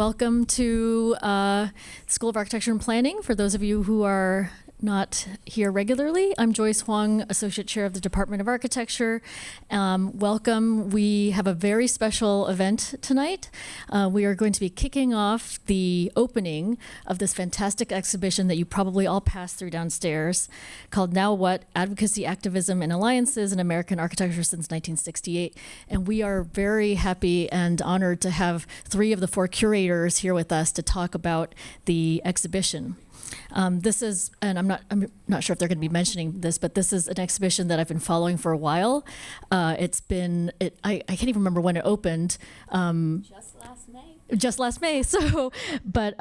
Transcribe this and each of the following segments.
Welcome to School of Architecture and Planning. For those of you who are not here regularly, I'm Joyce Hwang, Associate Chair of the Department of Architecture. Welcome. We have a very special event tonight. We are going to be kicking off the opening of this fantastic exhibition that you probably all passed through downstairs, called Now What? Advocacy, Activism, and Alliances in American Architecture Since 1968. And we are very happy and honored to have 3 of the 4 curators here with us to talk about the exhibition. This is, and I'm not sure if they're going to be mentioning this, but this is an exhibition that I've been following for a while. I can't even remember when it opened. Just last May. So, but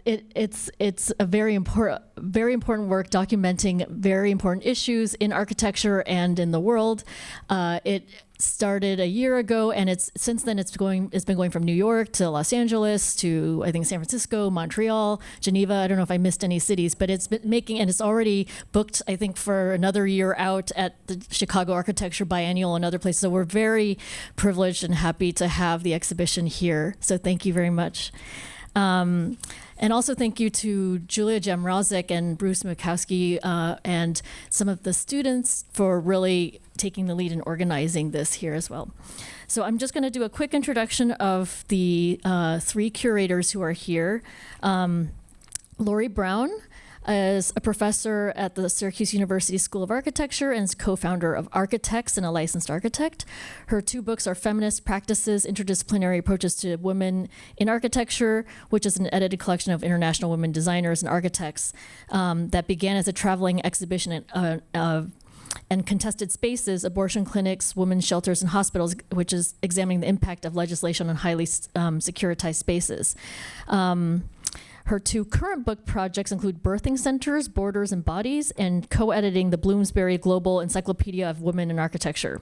it's a very important work documenting very important issues in architecture and in the world. It started a year ago, and since then it's been going from New York to Los Angeles to, I think, San Francisco, Montreal, Geneva. I don't know if I missed any cities, but it's been and it's already booked, I think, for another year out at the Chicago Architecture Biennial and other places. So we're very privileged and happy to have the exhibition here. So thank you very much. And also thank you to Julia Jamrozik and Bruce Mikowski and some of the students for really taking the lead in organizing this here as well. So I'm just going to do a quick introduction of the 3 curators who are here. Laurie Brown is a professor at the Syracuse University School of Architecture and is co-founder of Architects and a licensed architect. Her 2 books are Feminist Practices, Interdisciplinary Approaches to Women in Architecture, which is an edited collection of international women designers and architects that began as a traveling exhibition and contested spaces, abortion clinics, women's shelters, and hospitals, which is examining the impact of legislation on highly securitized spaces. Her 2 current book projects include Birthing Centers, Borders and Bodies, and co-editing the Bloomsbury Global Encyclopedia of Women in Architecture.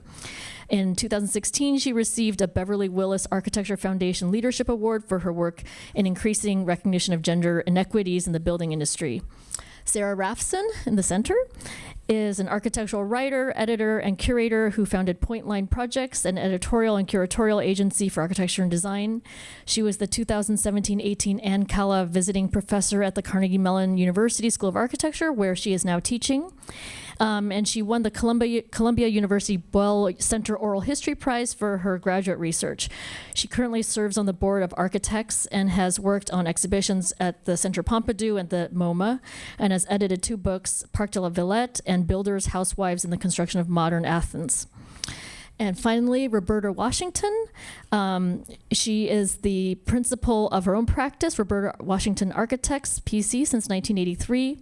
In 2016, she received a Beverly Willis Architecture Foundation Leadership Award for her work in increasing recognition of gender inequities in the building industry. Sarah Rafson, in the center, is an architectural writer, editor, and curator who founded Point Line Projects, an editorial and curatorial agency for architecture and design. She was the 2017-18 Ann Calla Visiting Professor at the Carnegie Mellon University School of Architecture, where she is now teaching. And she won the Columbia University Boyle Center Oral History Prize for her graduate research. She currently serves on the board of Architects and has worked on exhibitions at the Centre Pompidou and the MoMA, and has edited 2 books, Parc de la Villette and Builders, Housewives in the Construction of Modern Athens. And finally, Roberta Washington. She is the principal of her own practice, Roberta Washington Architects, PC, since 1983.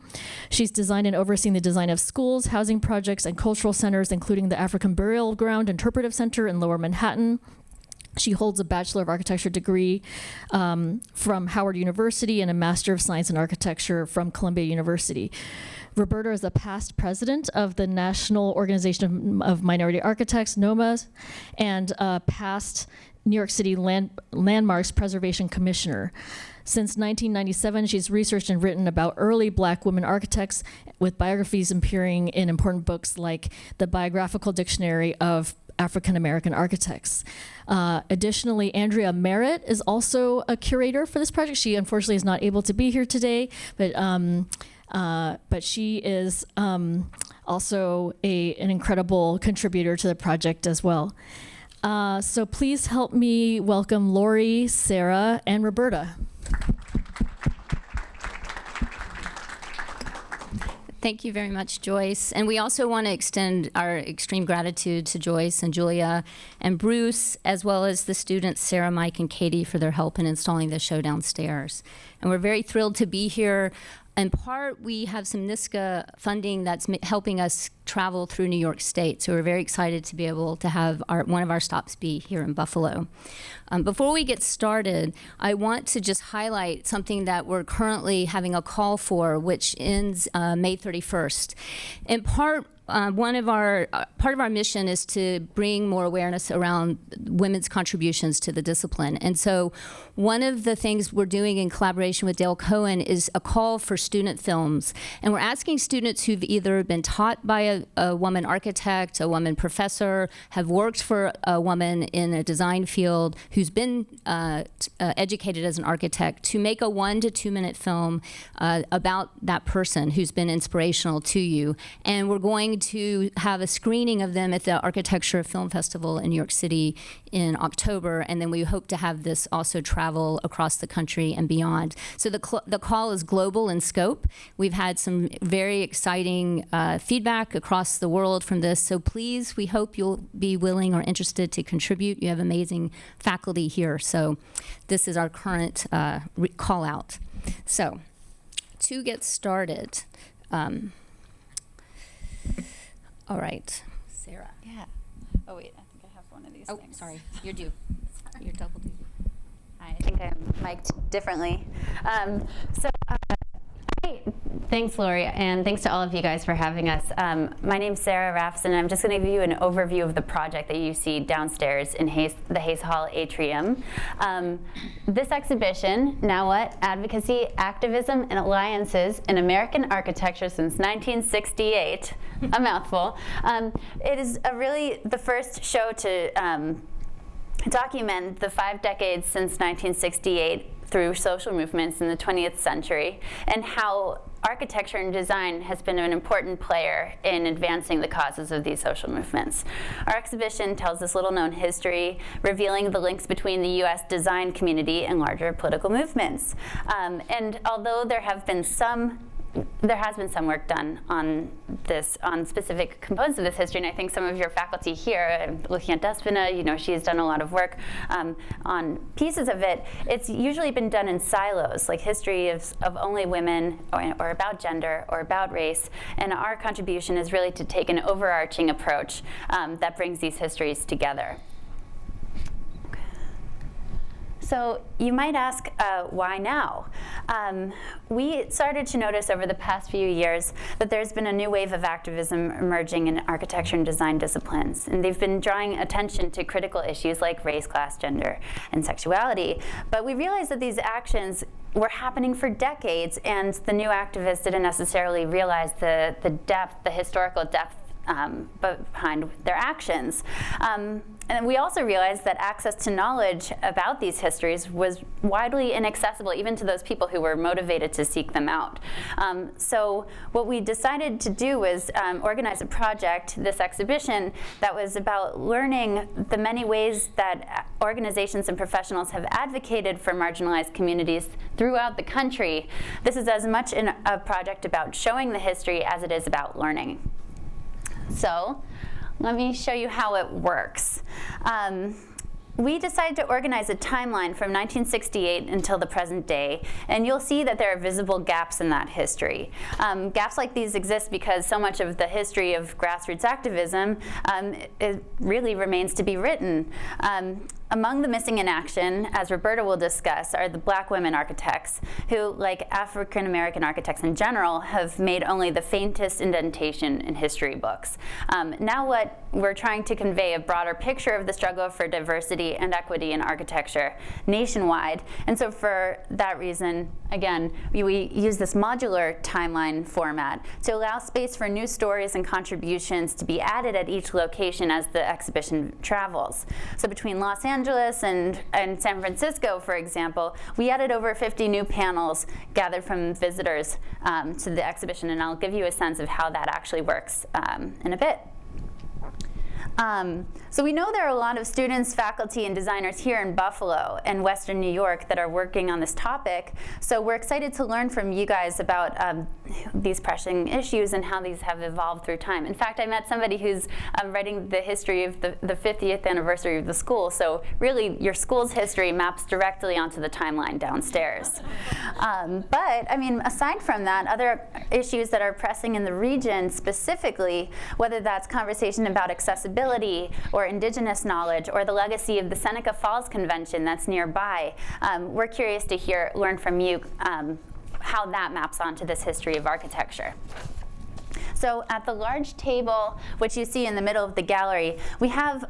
She's designed and overseen the design of schools, housing projects, and cultural centers, including the African Burial Ground Interpretive Center in Lower Manhattan. She holds a Bachelor of Architecture degree from Howard University and a Master of Science in Architecture from Columbia University. Roberta is a past president of the National Organization of Minority Architects, NOMA, and a past New York City Landmarks Preservation Commissioner. Since 1997, she's researched and written about early Black women architects, with biographies appearing in important books like the Biographical Dictionary of African American Architects. Additionally, Andrea Merritt is also a curator for this project. She unfortunately is not able to be here today, but she is also an incredible contributor to the project as well. So please help me welcome Laurie, Sarah, and Roberta. Thank you very much, Joyce. And we also want to extend our extreme gratitude to Joyce and Julia and Bruce, as well as the students, Sarah, Mike, and Katie, for their help in installing the show downstairs. And we're very thrilled to be here. In part, we have some NISCA funding that's helping us travel through New York State. So we're very excited to be able to have one of our stops be here in Buffalo. Before we get started, I want to just highlight something that we're currently having a call for, which ends May 31st. In part, one of our part of our mission is to bring more awareness around women's contributions to the discipline. And so one of the things we're doing in collaboration with Dale Cohen is a call for student films. And we're asking students who've either been taught by a woman architect, a woman professor, have worked for a woman in a design field, who's been educated as an architect, to make a 1 to 2 minute film about that person who's been inspirational to you. And we're going to have a screening of them at the Architecture Film Festival in New York City in October, and then we hope to have this also travel across the country and beyond. So the call is global in scope. We've had some very exciting feedback across the world from this, so please, we hope you'll be willing or interested to contribute. You have amazing faculty here, so this is our current call out. So to get started, all right, Sarah. Yeah. Oh wait, I think I have one of these Oh, things. sorry, you're due. You're double due. I think I'm mic'd differently. Hi. Thanks, Laurie, and thanks to all of you guys for having us. My name's Sarah Rafson, and I'm just going to give you an overview of the project that you see downstairs in the Hayes Hall atrium. This exhibition, Now What? Advocacy, Activism, and Alliances in American Architecture Since 1968, a mouthful. It is really the first show to document the 5 decades since 1968 through social movements in the 20th century, and how architecture and design has been an important player in advancing the causes of these social movements. Our exhibition tells this little-known history, revealing the links between the U.S. design community and larger political movements. And although there has been some work done on this, on specific components of this history, and I think some of your faculty here, looking at Despina, she has done a lot of work on pieces of it. It's usually been done in silos, like history of only women, or about gender, or about race, and our contribution is really to take an overarching approach that brings these histories together. So you might ask, why now? We started to notice over the past few years that there's been a new wave of activism emerging in architecture and design disciplines, and they've been drawing attention to critical issues like race, class, gender, and sexuality. But we realized that these actions were happening for decades, and the new activists didn't necessarily realize the depth, the historical depth behind their actions. And we also realized that access to knowledge about these histories was widely inaccessible, even to those people who were motivated to seek them out. So what we decided to do was organize a project, this exhibition, that was about learning the many ways that organizations and professionals have advocated for marginalized communities throughout the country. This is as much a project about showing the history as it is about learning. So let me show you how it works. We decided to organize a timeline from 1968 until the present day, and you'll see that there are visible gaps in that history. Gaps like these exist because so much of the history of grassroots activism it really remains to be written. Among the missing in action, as Roberta will discuss, are the Black women architects who, like African American architects in general, have made only the faintest indentation in history books. Now what we're trying to convey a broader picture of the struggle for diversity and equity in architecture nationwide. And so for that reason, again, we use this modular timeline format to allow space for new stories and contributions to be added at each location as the exhibition travels. So between Los Angeles and San Francisco, for example, we added over 50 new panels gathered from visitors to the exhibition, and I'll give you a sense of how that actually works in a bit. So we know there are a lot of students, faculty, and designers here in Buffalo and Western New York that are working on this topic. So we're excited to learn from you guys about these pressing issues and how these have evolved through time. In fact, I met somebody who's writing the history of the 50th anniversary of the school. So really, your school's history maps directly onto the timeline downstairs. But I mean, aside from that, other issues that are pressing in the region specifically, whether that's conversation about accessibility or indigenous knowledge or the legacy of the Seneca Falls Convention that's nearby, we're curious to learn from you how that maps onto this history of architecture. So at the large table, which you see in the middle of the gallery, we have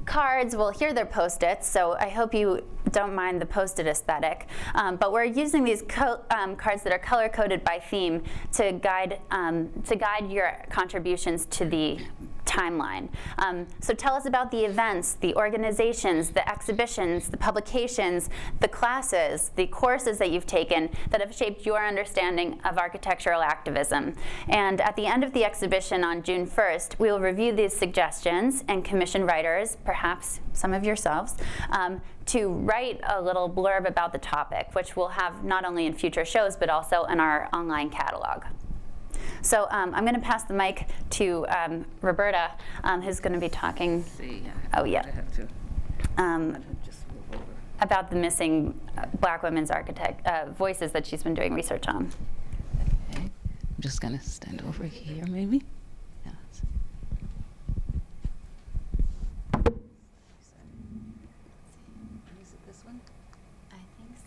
cards. Well, here they're Post-its, so I hope you don't mind the Post-it aesthetic. But we're using these cards that are color-coded by theme to guide your contributions to the timeline. So tell us about the events, the organizations, the exhibitions, the publications, the classes, the courses that you've taken that have shaped your understanding of architectural activism. And at the end of the exhibition on June 1st, we will review these suggestions and commission writers, perhaps some of yourselves, to write a little blurb about the topic, which we'll have not only in future shows, but also in our online catalog. So I'm going to pass the mic to Roberta, who's going to be talking. Oh, yeah. About the missing Black women's voices that she's been doing research on. Okay. I'm just going to stand over here, maybe. Yeah. Is it this one? I think so.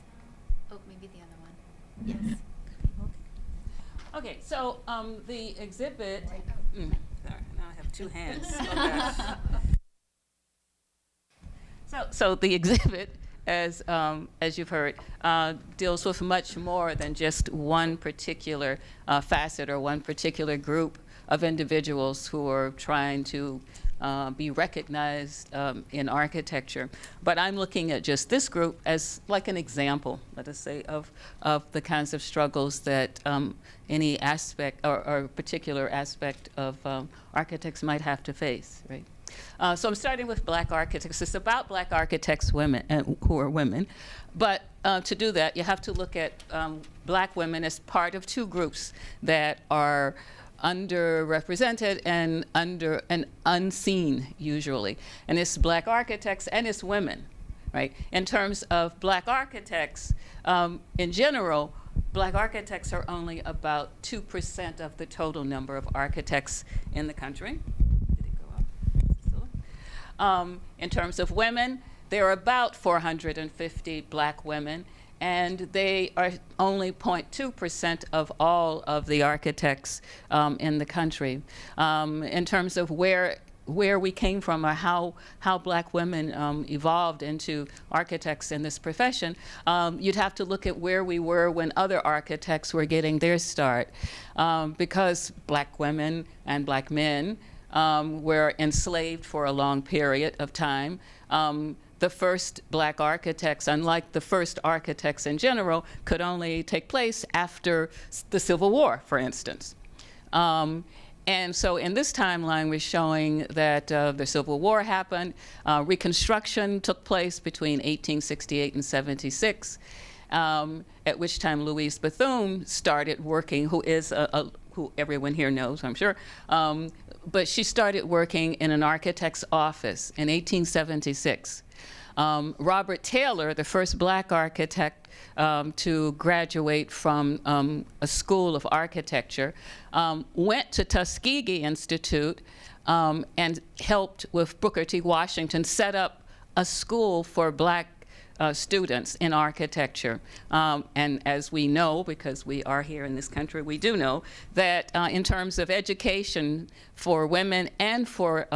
Oh, maybe the other one. Yes. Okay, so the exhibit. Sorry, now I have two hands. Oh, gosh. So the exhibit, as you've heard, deals with much more than just one particular facet or one particular group of individuals who are trying to be recognized in architecture. But I'm looking at just this group as like an example, let us say, of the kinds of struggles that any aspect or particular aspect of architects might have to face, right? So I'm starting with Black architects. It's about Black architects who are women. But to do that, you have to look at Black women as part of two groups that are underrepresented and unseen usually. And it's Black architects and it's women, right? In terms of Black architects, in general, Black architects are only about 2% of the total number of architects in the country. Did it go up? In terms of women, there are about 450 Black women, and they are only 0.2% of all of the architects in the country. In terms of where we came from or how Black women evolved into architects in this profession, you'd have to look at where we were when other architects were getting their start. Because Black women and Black men were enslaved for a long period of time, the first Black architects, unlike the first architects in general, could only take place after the Civil War, for instance. And so in this timeline, we're showing that the Civil War happened. Reconstruction took place between 1868 and 76, at which time Louise Bethune started working, who is who everyone here knows, I'm sure, but she started working in an architect's office in 1876. Robert Taylor, the first Black architect to graduate from a school of architecture, went to Tuskegee Institute and helped with Booker T. Washington set up a school for Black students in architecture. And as we know, because we are here in this country, we do know that in terms of education for women and for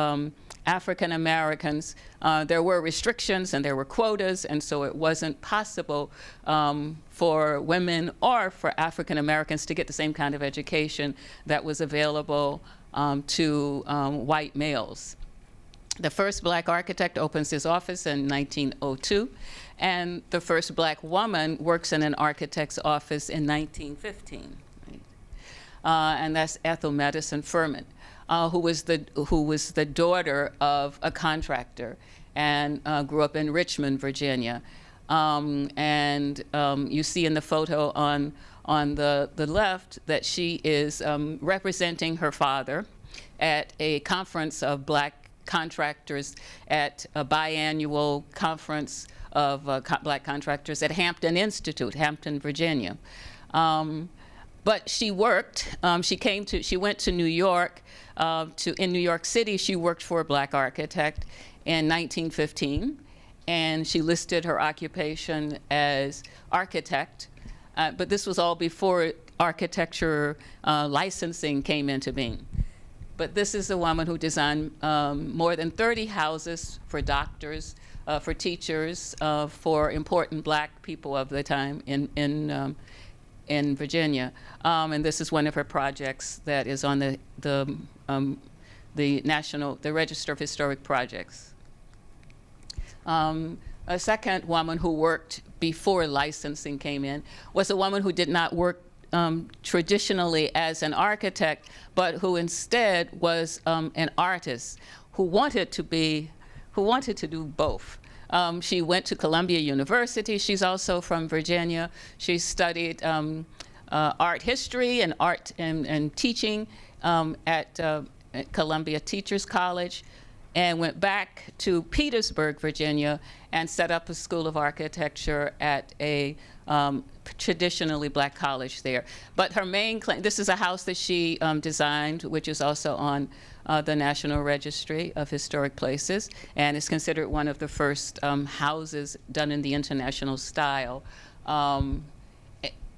African Americans, there were restrictions and there were quotas, and so it wasn't possible for women or for African Americans to get the same kind of education that was available to white males. The first Black architect opens his office in 1902, and the first Black woman works in an architect's office in 1915. Right? And that's Ethel Madison Furman, who was the daughter of a contractor and grew up in Richmond, Virginia. And you see in the photo on the left that she is representing her father at a conference of Black contractors at a biannual conference of Black contractors at Hampton Institute, Hampton, Virginia. But she worked. She went to New York. In New York City, she worked for a Black architect in 1915, and she listed her occupation as architect. But this was all before architecture licensing came into being. But this is a woman who designed more than 30 houses for doctors, for teachers, for important black people of the time in Virginia. And this is one of her projects that is on the Register of Historic Projects. A second woman who worked before licensing came in was a woman who did not work traditionally as an architect, but who instead was an artist who wanted to do both. She went to Columbia University. She's also from Virginia. She studied art history and art and teaching at Columbia Teachers College, and went back to Petersburg, Virginia, and set up a school of architecture at a traditionally black college there. But her main claim, this is a house that she designed, which is also on the National Registry of Historic Places, and is considered one of the first houses done in the international style.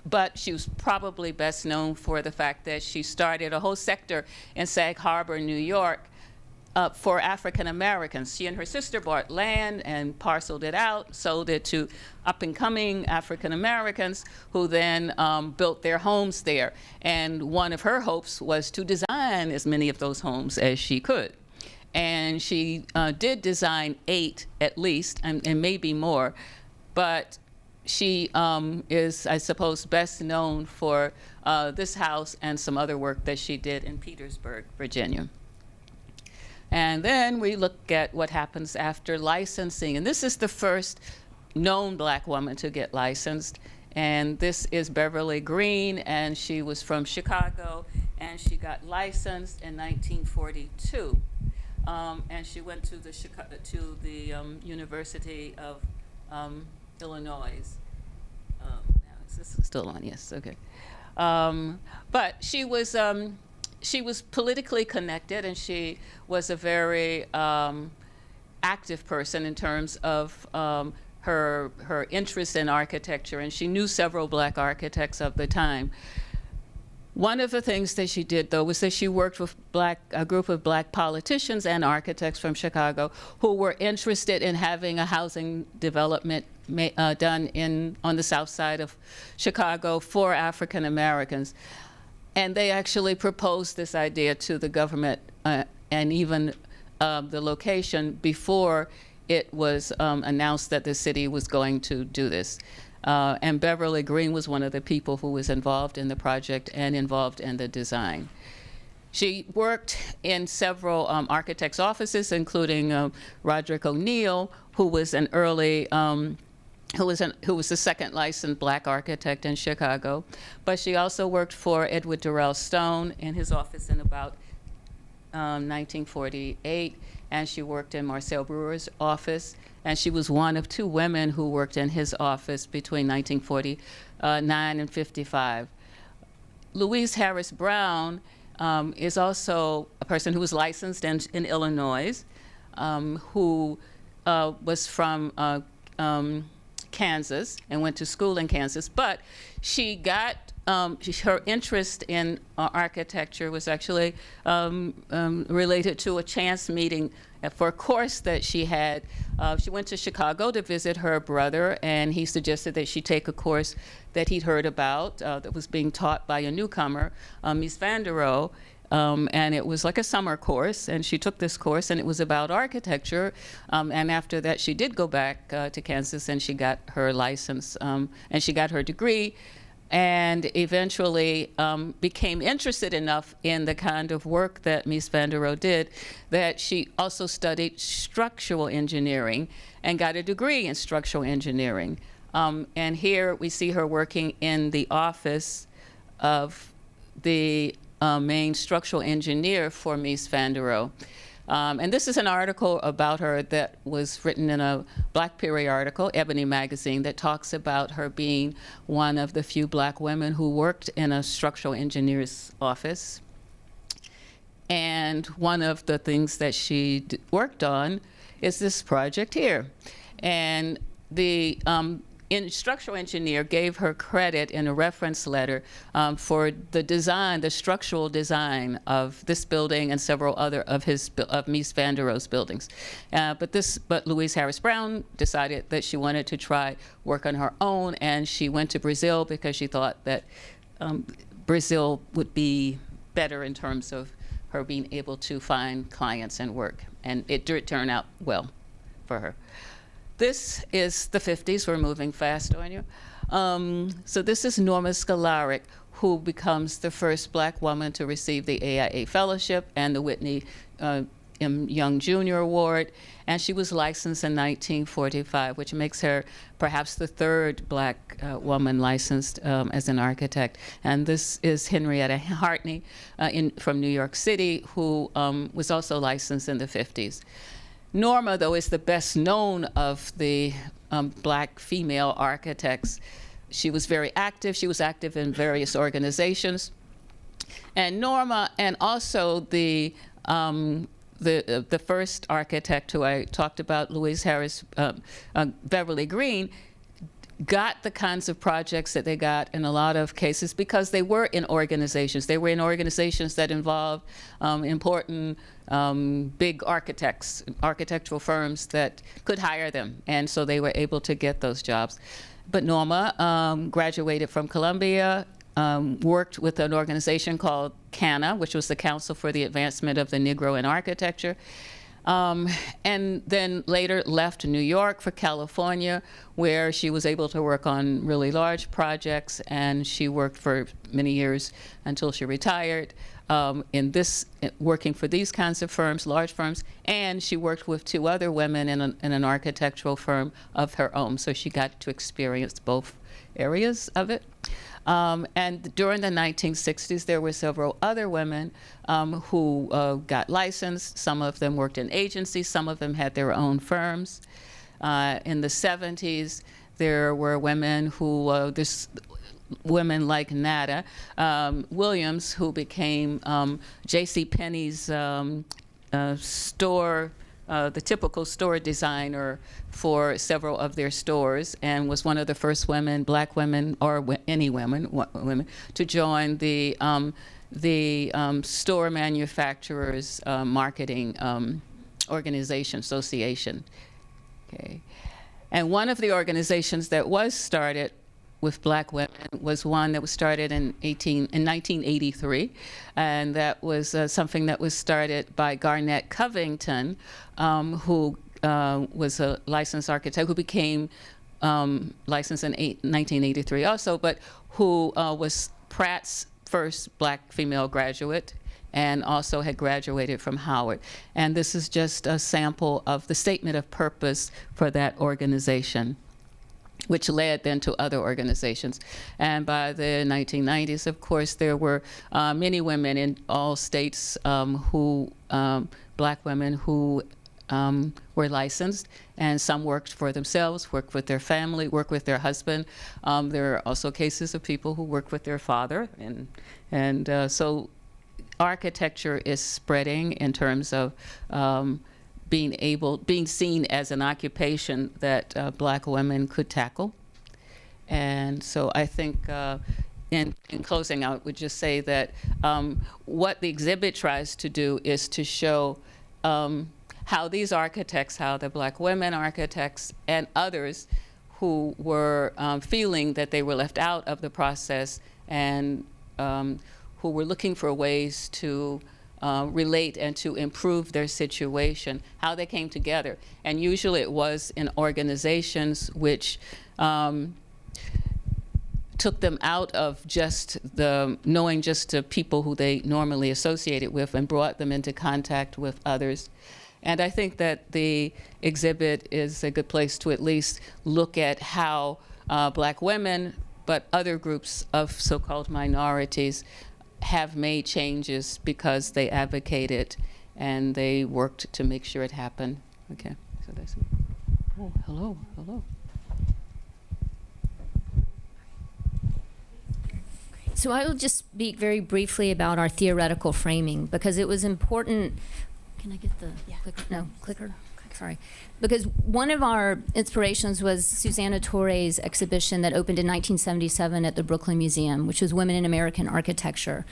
But she was probably best known for the fact that she started a whole sector in Sag Harbor, New York, for African Americans. She and her sister bought land and parceled it out, sold it to up-and-coming African Americans who then built their homes there. And one of her hopes was to design as many of those homes as she could. And she did design 8 at least, and maybe more, but she is, I suppose, best known for this house and some other work that she did in Petersburg, Virginia. And then we look at what happens after licensing. And this is the first known black woman to get licensed. And this is Beverly Green, and she was from Chicago, and she got licensed in 1942. And she went to the University of Illinois. Now, is this still on? Yes, okay. But she was politically connected, and she was a very active person in terms of her interest in architecture, and she knew several black architects of the time. One of the things that she did, though, was that she worked with a group of black politicians and architects from Chicago who were interested in having a housing development done on the south side of Chicago for African Americans. And they actually proposed this idea to the government and even the location before it was announced that the city was going to do this. And Beverly Green was one of the people who was involved in the project and involved in the design. She worked in several architects' offices, including Roderick O'Neill, who was an early who was the second licensed black architect in Chicago. But she also worked for Edward Durrell Stone in his office in about 1948, and she worked in Marcel Brewer's office, and she was one of 2 women who worked in his office between 1949 and 55. Louise Harris Brown is also a person who was licensed in Illinois, who was from Kansas and went to school in Kansas, but she got her interest in architecture was actually related to a chance meeting for a course that she had. She went to Chicago to visit her brother, and he suggested that she take a course that he'd heard about that was being taught by a newcomer, Mies van der Rohe. And it was like a summer course, and she took this course, and it was about architecture. And after that, she did go back to Kansas, and she got her license, and she got her degree, and eventually became interested enough in the kind of work that Mies van der Rohe did that she also studied structural engineering and got a degree in structural engineering. And here we see her working in the office of the main structural engineer for Mies van der Rohe. And this is an article about her that was written in a Black periodical, Ebony magazine, that talks about her being one of the few black women who worked in a structural engineer's office. And one of the things that she worked on is this project here. And the structural engineer gave her credit in a reference letter for the design, the structural design of this building and several other of Mies van der Rohe's buildings. But Louise Harris Brown decided that she wanted to try work on her own, and she went to Brazil because she thought that Brazil would be better in terms of her being able to find clients and work. And it did turn out well for her. This is the 50s. We're moving fast on you. So this is Norma Scalaric, who becomes the first Black woman to receive the AIA Fellowship and the Whitney M. Young Jr. Award. And she was licensed in 1945, which makes her perhaps the third Black woman licensed as an architect. And this is Henrietta Hartney from New York City, who was also licensed in the 50s. Norma, though, is the best known of the Black female architects. She was very active. She was active in various organizations. And Norma, and also the first architect who I talked about, Louise Harris, Beverly Green, got the kinds of projects that they got in a lot of cases because they were in organizations. They were in organizations that involved important big architectural firms that could hire them. And so they were able to get those jobs. But Norma graduated from Columbia, worked with an organization called CANA, which was the Council for the Advancement of the Negro in Architecture. And then later left New York for California, where she was able to work on really large projects, and she worked for many years until she retired working for these kinds of firms, large firms, and she worked with two other women in an architectural firm of her own, so she got to experience both areas of it. And during the 1960s, there were several other women who got licensed. Some of them worked in agencies. Some of them had their own firms. In the 70s, there were women who, women like Nada Williams, who became J.C. Penney's store, the typical store designer for several of their stores, and was one of the first women, Black women, or any women, to join the store manufacturers marketing organization, association. Okay. And one of the organizations that was started with Black women was one that was started in 1983, and that was something that was started by Garnett Covington, who was a licensed architect who became licensed in 1983 also, but who was Pratt's first Black female graduate and also had graduated from Howard. And this is just a sample of the statement of purpose for that organization, which led then to other organizations. And by the 1990s, of course, there were many women in all states Black women who were licensed, and some worked for themselves, worked with their family, worked with their husband. There are also cases of people who worked with their father, and so architecture is spreading in terms of being seen as an occupation that Black women could tackle. And so I think in closing, I would just say that what the exhibit tries to do is to show how these architects, how the Black women architects and others who were feeling that they were left out of the process and who were looking for ways to relate and to improve their situation, how they came together. And usually it was in organizations which took them out of just knowing just the people who they normally associated with and brought them into contact with others. And I think that the exhibit is a good place to at least look at how Black women, but other groups of so-called minorities, have made changes because they advocated and they worked to make sure it happened. Okay, so that's, oh, hello. So I will just speak very briefly about our theoretical framing, because it was important. Can I get the clicker? No, clicker. Okay. sorry. Because one of our inspirations was Susanna Torre's exhibition that opened in 1977 at the Brooklyn Museum, which was Women in American Architecture.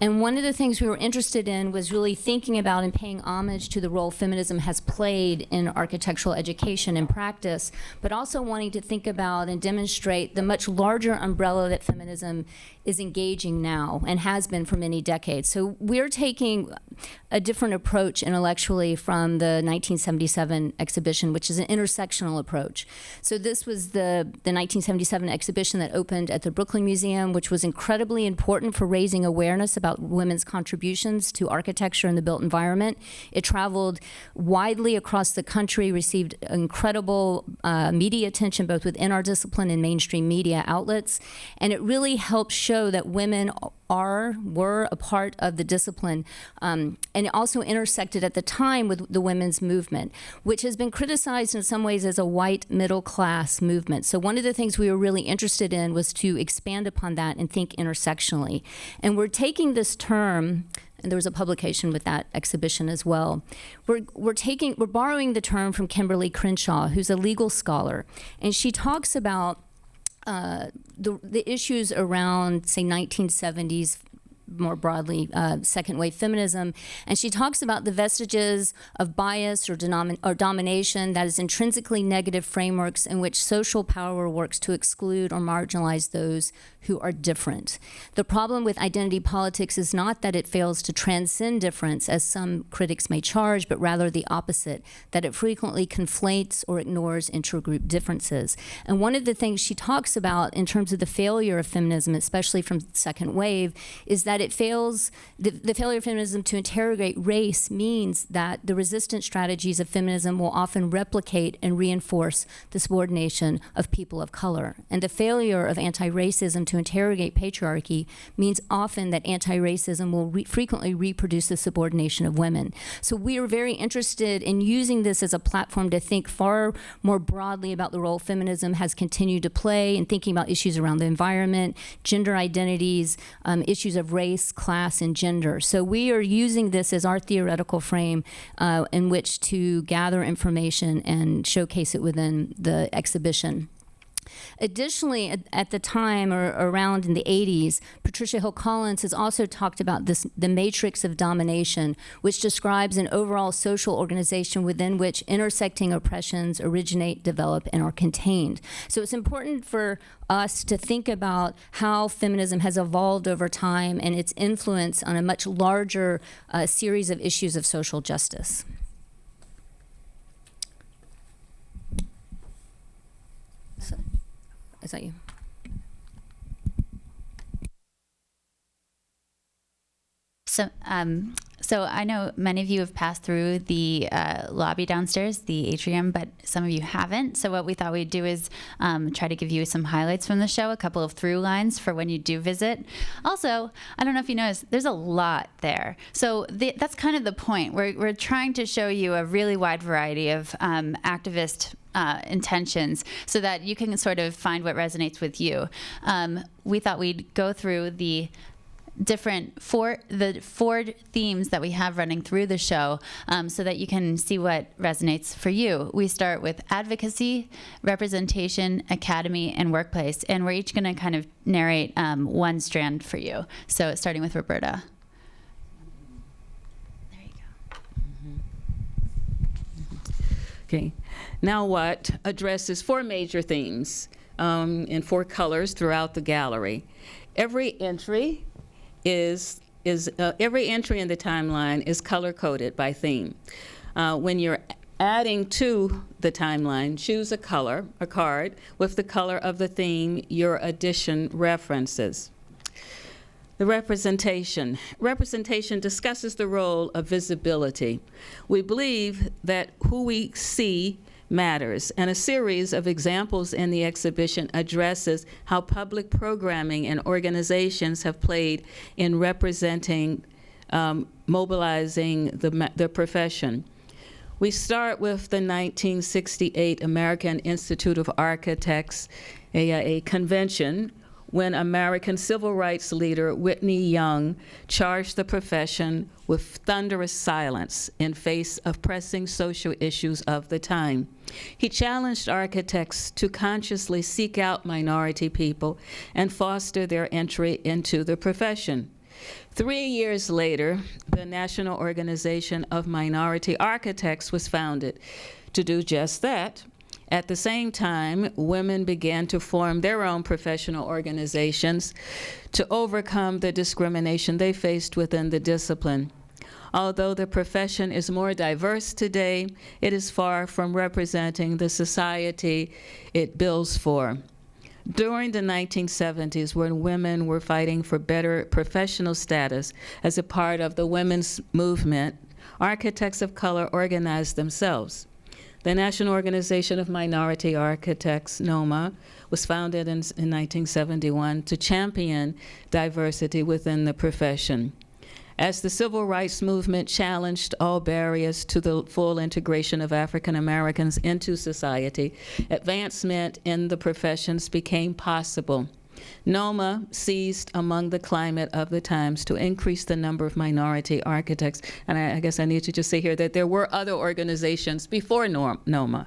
And one of the things we were interested in was really thinking about and paying homage to the role feminism has played in architectural education and practice, but also wanting to think about and demonstrate the much larger umbrella that feminism is engaging now and has been for many decades. So we're taking a different approach intellectually from the 1977 exhibition, which is an intersectional approach. So this was the 1977 exhibition that opened at the Brooklyn Museum, which was incredibly important for raising awareness about women's contributions to architecture and the built environment. It traveled widely across the country, received incredible media attention both within our discipline and mainstream media outlets, and it really helped show that women were a part of the discipline, and it also intersected at the time with the women's movement, which has been criticized in some ways as a white middle class movement. So one of the things we were really interested in was to expand upon that and think intersectionally. And we're taking this term, and there was a publication with that exhibition as well. We're borrowing the term from Kimberly Crenshaw, who's a legal scholar, and she talks about the issues around, say, 1970s, more broadly, second wave feminism. And she talks about the vestiges of bias or domination that is intrinsically negative frameworks in which social power works to exclude or marginalize those who are different. The problem with identity politics is not that it fails to transcend difference, as some critics may charge, but rather the opposite, that it frequently conflates or ignores intergroup differences. And one of the things she talks about in terms of the failure of feminism, especially from second wave, is that it fails, the failure of feminism to interrogate race means that the resistance strategies of feminism will often replicate and reinforce the subordination of people of color. And the failure of anti-racism to interrogate patriarchy means often that anti-racism will frequently reproduce the subordination of women. So we are very interested in using this as a platform to think far more broadly about the role feminism has continued to play in thinking about issues around the environment, gender identities, issues of race, class, and gender. So we are using this as our theoretical frame in which to gather information and showcase it within the exhibition. Additionally, at the time, or around in the 80s, Patricia Hill Collins has also talked about the matrix of domination, which describes an overall social organization within which intersecting oppressions originate, develop, and are contained. So it's important for us to think about how feminism has evolved over time and its influence on a much larger series of issues of social justice. Is that you? So I know many of you have passed through the lobby downstairs, the atrium, but some of you haven't. So what we thought we'd do is try to give you some highlights from the show, a couple of through lines for when you do visit. Also, I don't know if you noticed, there's a lot there. So that's kind of the point. We're trying to show you a really wide variety of activist intentions so that you can sort of find what resonates with you. We thought we'd go through the four themes that we have running through the show so that you can see what resonates for you. We start with advocacy, representation, academy, and workplace. And we're each going to kind of narrate one strand for you. So starting with Roberta. There you go. Okay. Now What addresses four major themes in four colors throughout the gallery. Every entry every entry in the timeline is color-coded by theme. When you're adding to the timeline, choose a card with the color of the theme your addition references. The representation. Representation discusses the role of visibility. We believe that who we see matters, and a series of examples in the exhibition addresses how public programming and organizations have played in representing, mobilizing the profession. We start with the 1968 American Institute of Architects, AIA convention, when American civil rights leader Whitney Young charged the profession with thunderous silence in face of pressing social issues of the time. He challenged architects to consciously seek out minority people and foster their entry into the profession. 3 years later, the National Organization of Minority Architects was founded to do just that. At the same time, women began to form their own professional organizations to overcome the discrimination they faced within the discipline. Although the profession is more diverse today, it is far from representing the society it builds for. During the 1970s, when women were fighting for better professional status as a part of the women's movement, architects of color organized themselves. The National Organization of Minority Architects, NOMA, was founded in 1971 to champion diversity within the profession. As the civil rights movement challenged all barriers to the full integration of African Americans into society, advancement in the professions became possible. NOMA seized among the climate of the times to increase the number of minority architects. And I guess I need to just say here that there were other organizations before NOMA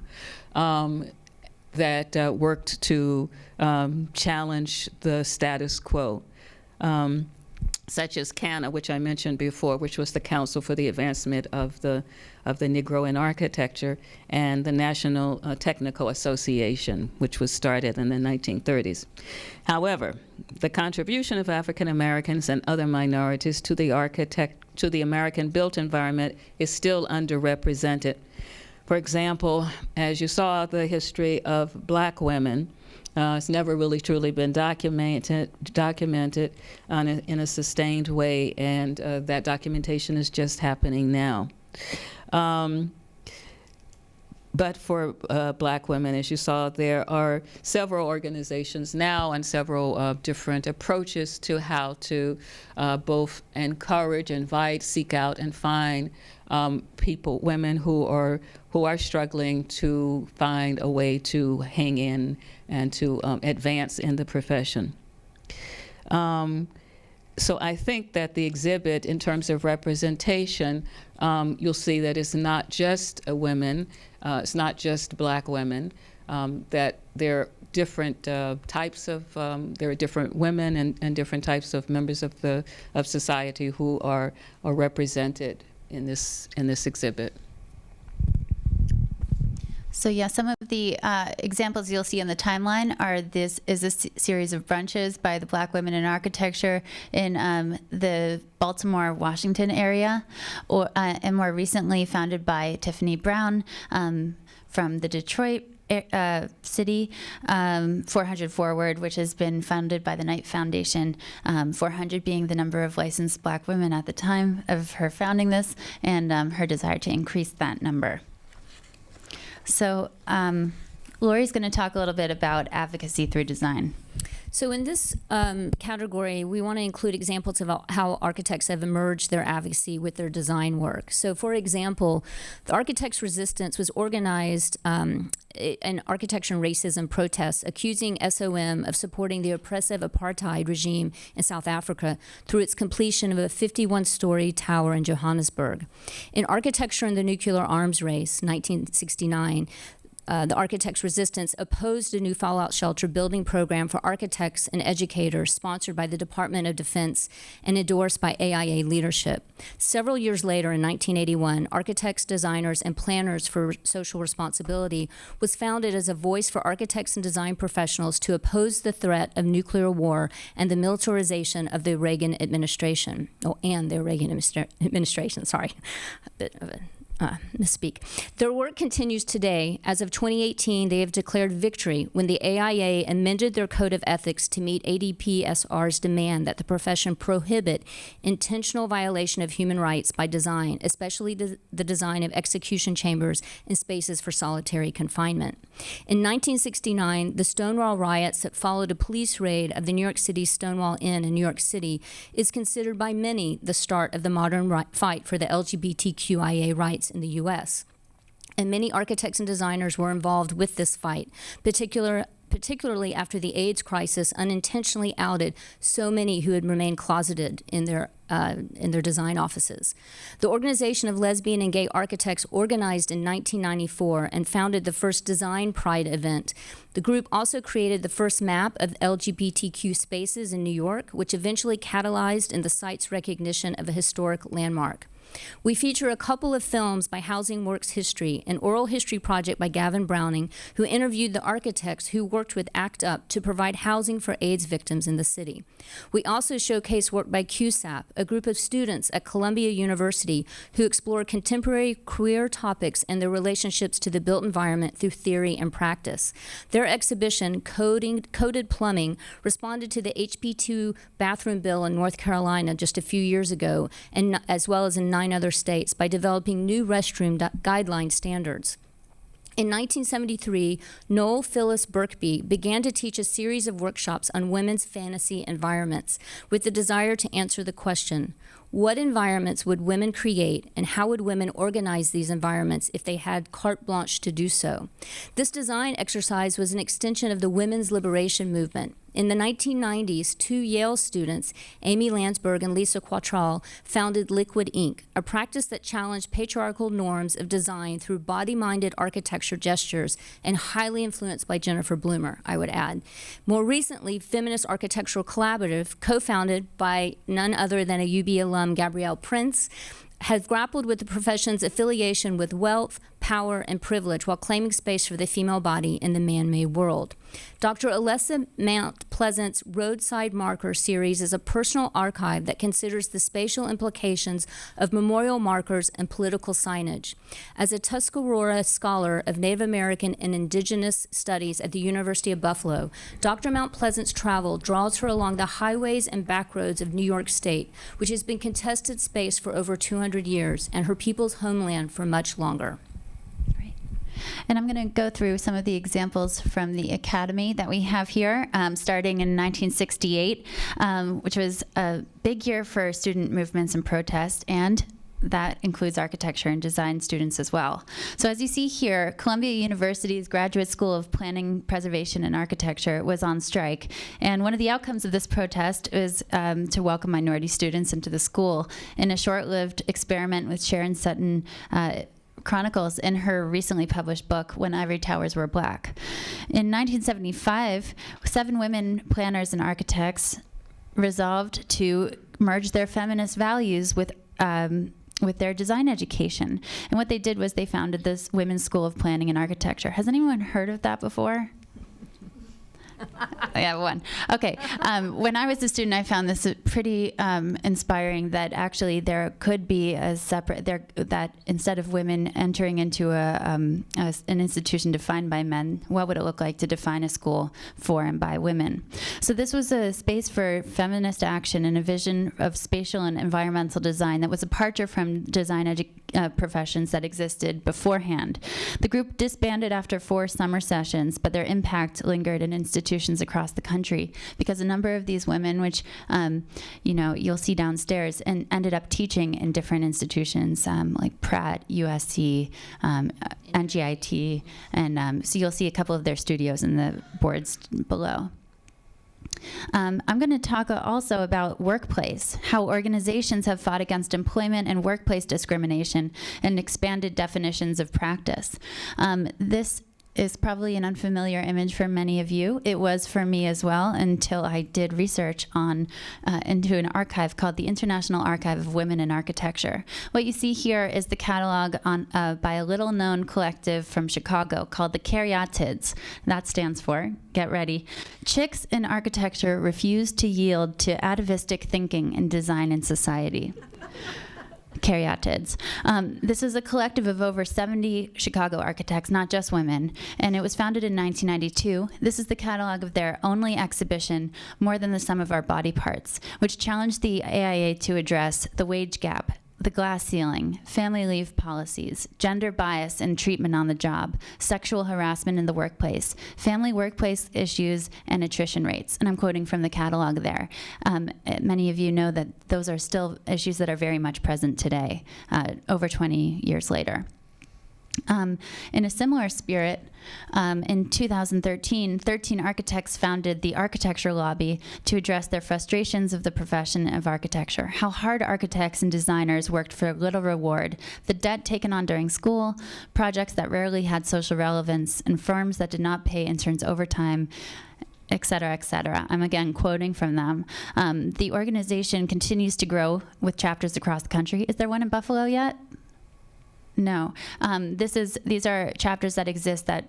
that worked to challenge the status quo. Such as CANA, which I mentioned before, which was the Council for the Advancement of the Negro in Architecture, and the National Technical Association, which was started in the 1930s. However, the contribution of African Americans and other minorities to the American built environment is still underrepresented. For example, as you saw, the history of Black women, it's never really truly been documented in a sustained way, and that documentation is just happening now. But for Black women, as you saw, there are several organizations now and several different approaches to how to both encourage, invite, seek out, and find women who are struggling to find a way to hang in and to advance in the profession. So I think that the exhibit, in terms of representation, you'll see that it's not just women, it's not just Black women, that there are different types of, there are different women and different types of members of society who are represented in this exhibit. So yeah, some of the examples you'll see on the timeline are this series of brunches by the Black women in architecture in the Baltimore, Washington area, and more recently founded by Tiffany Brown from the Detroit city, 400 Forward, which has been funded by the Knight Foundation, 400 being the number of licensed Black women at the time of her founding this, and her desire to increase that number. So Laurie's going to talk a little bit about advocacy through design. So in this category, we want to include examples of how architects have emerged their advocacy with their design work. So for example, the Architects' Resistance was organized in architecture and racism protests, accusing SOM of supporting the oppressive apartheid regime in South Africa through its completion of a 51-story tower in Johannesburg. In Architecture and the Nuclear Arms Race, 1969, the Architects' Resistance opposed a new fallout shelter building program for architects and educators sponsored by the Department of Defense and endorsed by AIA leadership. Several years later, in 1981, Architects, Designers, and Planners for Social Responsibility was founded as a voice for architects and design professionals to oppose the threat of nuclear war and the militarization of the Reagan administration. Administration, sorry. A bit of a misspeak. Their work continues today. As of 2018, they have declared victory when the AIA amended their code of ethics to meet ADPSR's demand that the profession prohibit intentional violation of human rights by design, especially the design of execution chambers and spaces for solitary confinement. In 1969, the Stonewall riots that followed a police raid of the New York City Stonewall Inn in New York City is considered by many the start of the modern fight for the LGBTQIA rights in the U.S. And many architects and designers were involved with this fight, particularly after the AIDS crisis unintentionally outed so many who had remained closeted in their design offices. The Organization of Lesbian and Gay Architects organized in 1994 and founded the first Design Pride event. The group also created the first map of LGBTQ spaces in New York, which eventually catalyzed in the site's recognition of a historic landmark. We feature a couple of films by Housing Works History, an oral history project by Gavin Browning, who interviewed the architects who worked with ACT UP to provide housing for AIDS victims in the city. We also showcase work by QSAP, a group of students at Columbia University who explore contemporary queer topics and their relationships to the built environment through theory and practice. Their exhibition, Coded Plumbing, responded to the HB2 bathroom bill in North Carolina just a few years ago, and as well as in 9 other states, by developing new restroom guideline standards. In 1973, Noel Phyllis Birkby began to teach a series of workshops on women's fantasy environments with the desire to answer the question, what environments would women create, and how would women organize these environments if they had carte blanche to do so? This design exercise was an extension of the women's liberation movement. In the 1990s, 2 Yale students, Amy Landsberg and Lisa Quattrall, founded Liquid Ink, a practice that challenged patriarchal norms of design through body-minded architecture gestures and highly influenced by Jennifer Bloomer, I would add. More recently, Feminist Architectural Collaborative, co-founded by none other than a UB alum, Gabrielle Prince, has grappled with the profession's affiliation with wealth, power, and privilege while claiming space for the female body in the man-made world. Dr. Alessa Mount Pleasant's Roadside Marker series is a personal archive that considers the spatial implications of memorial markers and political signage. As a Tuscarora scholar of Native American and Indigenous Studies at the University of Buffalo, Dr. Mount Pleasant's travel draws her along the highways and backroads of New York State, which has been contested space for over 200 years, and her people's homeland for much longer. And I'm going to go through some of the examples from the academy that we have here, starting in 1968, which was a big year for student movements and protests, and that includes architecture and design students as well. So as you see here, Columbia University's Graduate School of Planning, Preservation, and Architecture was on strike. And one of the outcomes of this protest is to welcome minority students into the school in a short-lived experiment with Sharon Sutton chronicles in her recently published book, When Ivory Towers Were Black. In 1975, 7 women planners and architects resolved to merge their feminist values with their design education. And what they did was they founded this Women's School of Planning and Architecture. Has anyone heard of that before? Yeah, one. Okay. When I was a student, I found this pretty inspiring, that actually there could be a separate, that instead of women entering into an institution defined by men, what would it look like to define a school for and by women? So this was a space for feminist action and a vision of spatial and environmental design that was a departure from design professions that existed beforehand. The group disbanded after 4 summer sessions, but their impact lingered in institutions across the country, because a number of these women, which you'll see downstairs, and ended up teaching in different institutions like Pratt, USC, NGIT, and so you'll see a couple of their studios in the boards below. I'm going to talk also about workplace, how organizations have fought against employment and workplace discrimination and expanded definitions of practice. This is probably an unfamiliar image for many of you. It was for me as well, until I did research into an archive called the International Archive of Women in Architecture. What you see here is the catalog by a little-known collective from Chicago called the Caryatids. That stands for, get ready, Chicks in Architecture Refuse to Yield to Atavistic Thinking in Design and Society. Caryatids. This is a collective of over 70 Chicago architects, not just women, and it was founded in 1992. This is the catalog of their only exhibition, More Than the Sum of Our Body Parts, which challenged the AIA to address the wage gap, the glass ceiling, family leave policies, gender bias and treatment on the job, sexual harassment in the workplace, family workplace issues, and attrition rates. And I'm quoting from the catalog there. Many of you know that those are still issues that are very much present today, over 20 years later. In a similar spirit, in 2013, 13 architects founded the Architecture Lobby to address their frustrations of the profession of architecture, how hard architects and designers worked for little reward, the debt taken on during school, projects that rarely had social relevance, and firms that did not pay interns overtime, et cetera, et cetera. I'm again quoting from them. The organization continues to grow with chapters across the country. Is there one in Buffalo yet? No. These are chapters that exist that,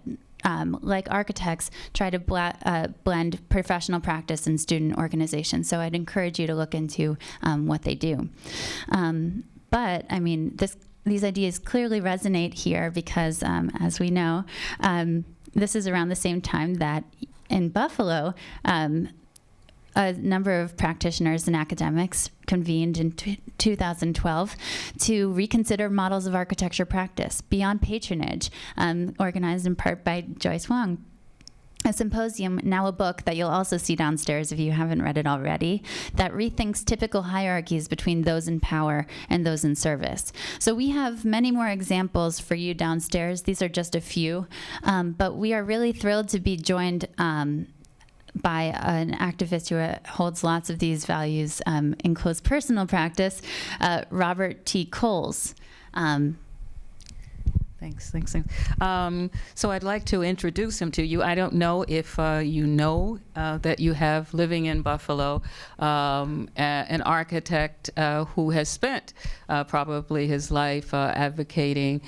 like architects, try to blend professional practice and student organization. So I'd encourage you to look into what they do. But I mean, these ideas clearly resonate here because, as we know, this is around the same time that in Buffalo, a number of practitioners and academics convened in 2012 to reconsider models of architecture practice beyond patronage, organized in part by Joyce Hwang. A symposium, now a book that you'll also see downstairs if you haven't read it already, that rethinks typical hierarchies between those in power and those in service. So we have many more examples for you downstairs. These are just a few, but we are really thrilled to be joined by an activist who holds lots of these values in close personal practice, Robert T. Coles. Thanks. So I'd like to introduce him to you. I don't know if you know that you have living in Buffalo an architect who has spent probably his life advocating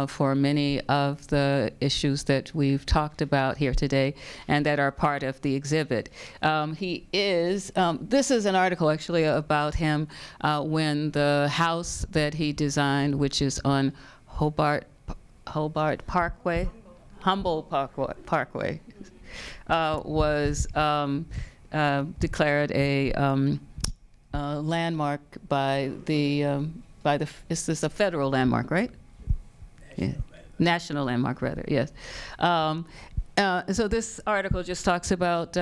for many of the issues that we've talked about here today and that are part of the exhibit. He is, this is an article actually about him when the house that he designed, which is on Humboldt Parkway, was declared a landmark by the this is a federal landmark, right? National landmark, rather. Yes. So this article just talks about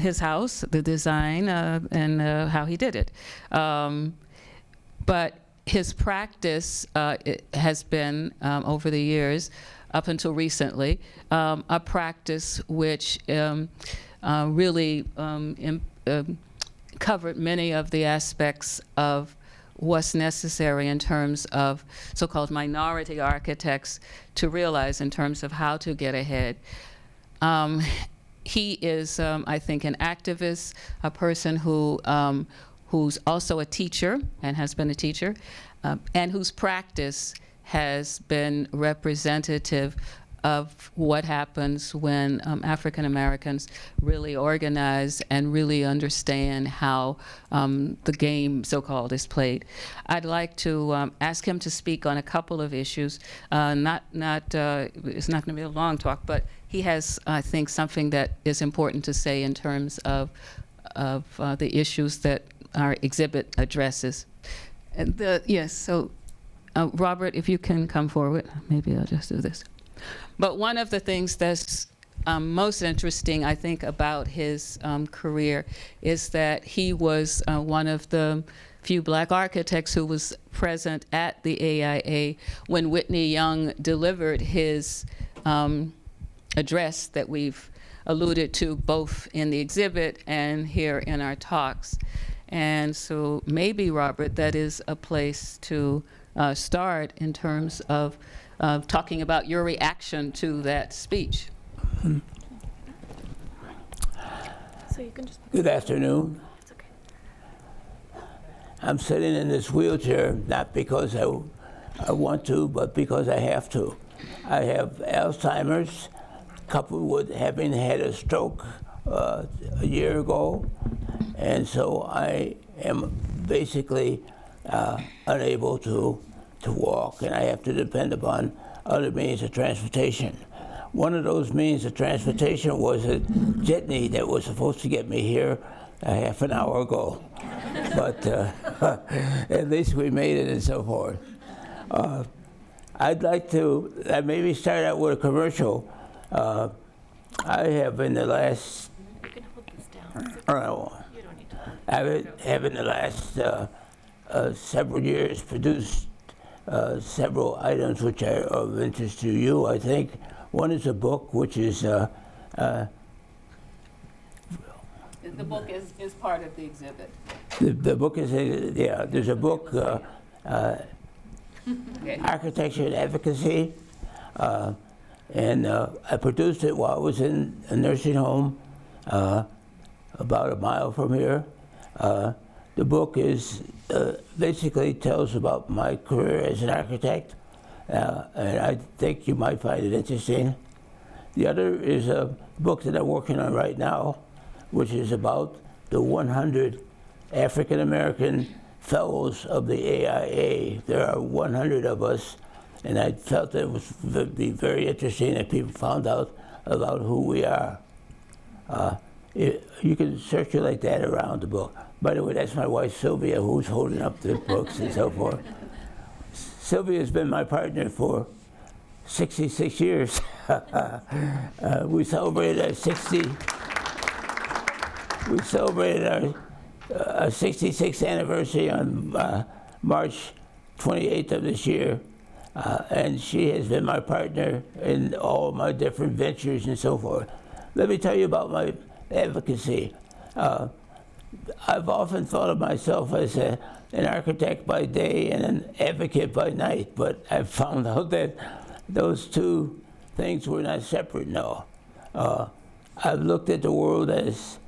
his house, the design, and how he did it. But his practice has been, over the years, up until recently, a practice which really covered many of the aspects of what's necessary in terms of so-called minority architects to realize in terms of how to get ahead. He is, I think, an activist, a person who's also a teacher and has been a teacher, and whose practice has been representative of what happens when African Americans really organize and really understand how the game, so-called, is played. I'd like to ask him to speak on a couple of issues. It's not going to be a long talk, but he has, I think, something that is important to say in terms of the issues that our exhibit addresses. And yes, so Robert, if you can come forward, maybe I'll just do this. But one of the things that's most interesting, I think, about his career is that he was one of the few black architects who was present at the AIA when Whitney Young delivered his address that we've alluded to both in the exhibit and here in our talks. And so maybe, Robert, that is a place to start in terms of talking about your reaction to that speech. So you can just... Good afternoon. It's okay. I'm sitting in this wheelchair not because I want to, but because I have to. I have Alzheimer's, coupled with having had a stroke a year ago, and so I am basically unable to walk, and I have to depend upon other means of transportation. One of those means of transportation was a jitney that was supposed to get me here a half an hour ago, but at least we made it and so forth. I'd like to maybe start out with a commercial. I have in the last, You can hold this down. You don't need to. I have in the last several years produced several items which are of interest to you, I think. One is a book, which is The book is part of the exhibit. the book is there's a book, Architecture and Advocacy, and I produced it while I was in a nursing home about a mile from here. The book is basically tells about my career as an architect, and I think you might find it interesting. The other is a book that I'm working on right now, which is about the 100 African American fellows of the AIA. There are 100 of us, and I felt it would be very interesting if people found out about who we are. You can circulate that around the book. By the way, that's my wife Sylvia, who's holding up the books and so forth. Sylvia has been my partner for 66 years. We celebrated our 66th anniversary on March 28th of this year, and she has been my partner in all my different ventures and so forth. Let me tell you about my advocacy. I've often thought of myself as an architect by day and an advocate by night, but I've found out that those two things were not separate, no. I've looked at the world as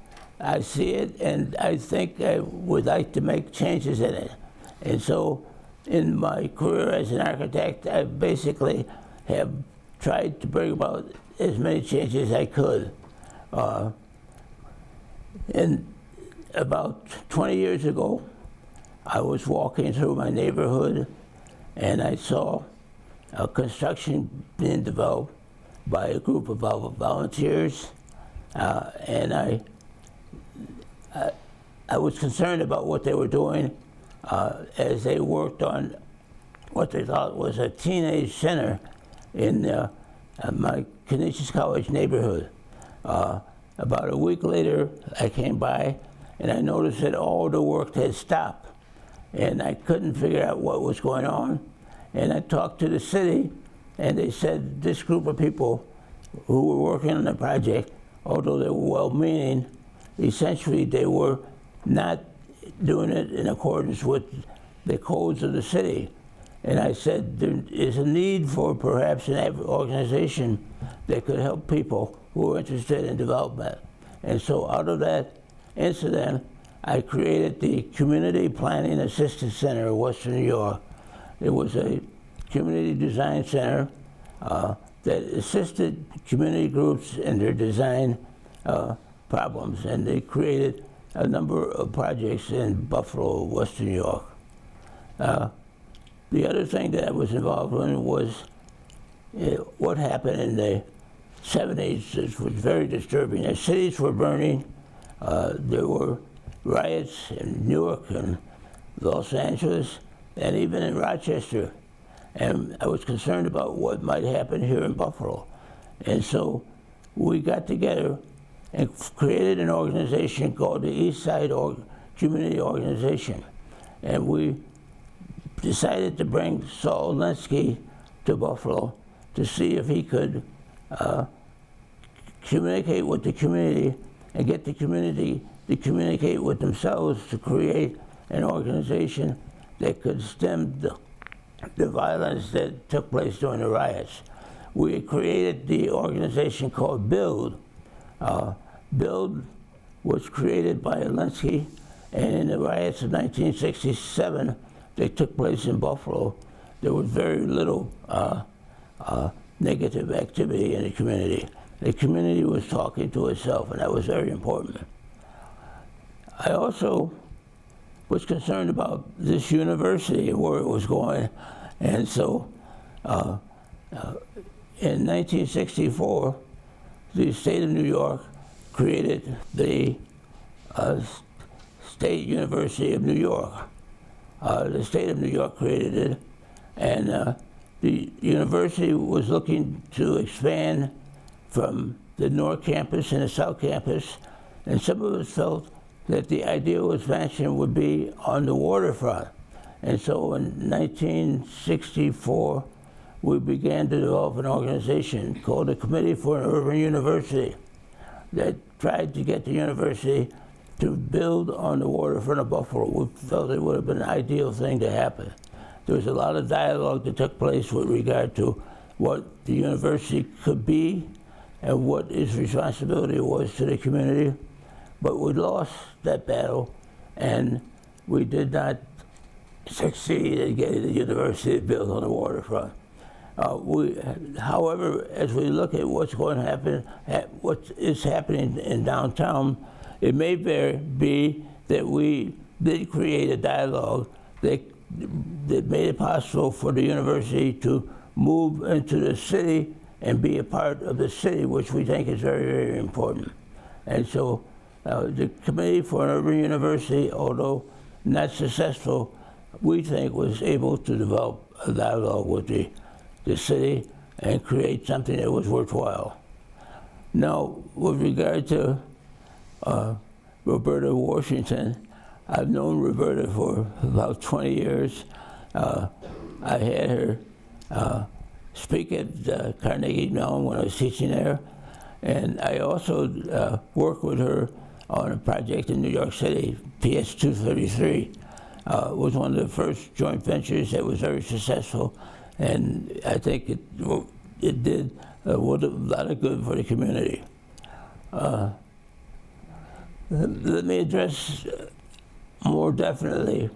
I see it, and I think I would like to make changes in it. And so in my career as an architect, I basically have tried to bring about as many changes as I could. And about 20 years ago, I was walking through my neighborhood and I saw a construction being developed by a group of volunteers, and I was concerned about what they were doing as they worked on what they thought was a teenage center in my Canisius College neighborhood. About a week later, I came by and I noticed that all the work had stopped, and I couldn't figure out what was going on. And I talked to the city, and they said this group of people who were working on the project, although they were well-meaning, essentially they were not doing it in accordance with the codes of the city. And I said there is a need for perhaps an organization that could help people who are interested in development. And so out of that incident, I created the Community Planning Assistance Center of Western New York. It was a community design center that assisted community groups in their design problems, and they created a number of projects in Buffalo, Western New York. The other thing that I was involved in was what happened in the 70s. It was very disturbing. The cities were burning. There were riots in Newark and Los Angeles, and even in Rochester. And I was concerned about what might happen here in Buffalo. And so we got together and created an organization called the East Side Community Organization. And we decided to bring Saul Alinsky to Buffalo to see if he could communicate with the community and get the community to communicate with themselves to create an organization that could stem the violence that took place during the riots. We created the organization called BUILD. BUILD was created by Alinsky, and in the riots of 1967 that took place in Buffalo, there was very little negative activity in the community. The community was talking to itself, and that was very important. I also was concerned about this university and where it was going, and so in 1964, the state of New York created the State University of New York. The state of New York created it, and the university was looking to expand from the North Campus and the South Campus, and some of us felt that the ideal expansion would be on the waterfront. And so in 1964, we began to develop an organization called the Committee for an Urban University that tried to get the university to build on the waterfront of Buffalo. We felt it would have been an ideal thing to happen. There was a lot of dialogue that took place with regard to what the university could be and what its responsibility was to the community. But we lost that battle, and we did not succeed in getting the university built on the waterfront. However, as we look at what's going to happen, what is happening in downtown, it may be that we did create a dialogue that made it possible for the university to move into the city and be a part of the city, which we think is very, very important. And so the Committee for an Urban University, although not successful, we think was able to develop a dialogue with the city and create something that was worthwhile. Now, with regard to Roberta Washington, I've known Roberta for about 20 years. I had her speak at Carnegie Mellon when I was teaching there, and I also worked with her on a project in New York City, PS 233. Was one of the first joint ventures that was very successful, and I think it did a lot of good for the community. Let me address more definitely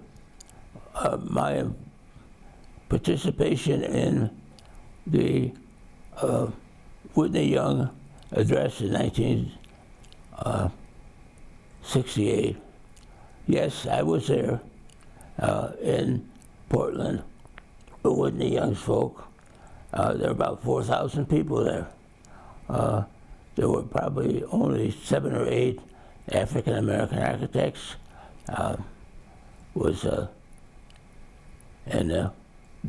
my participation in the Whitney Young address in 1968. Yes, I was there in Portland. Whitney Young spoke. There were about 4,000 people there. There were probably only 7 or 8 African American architects. There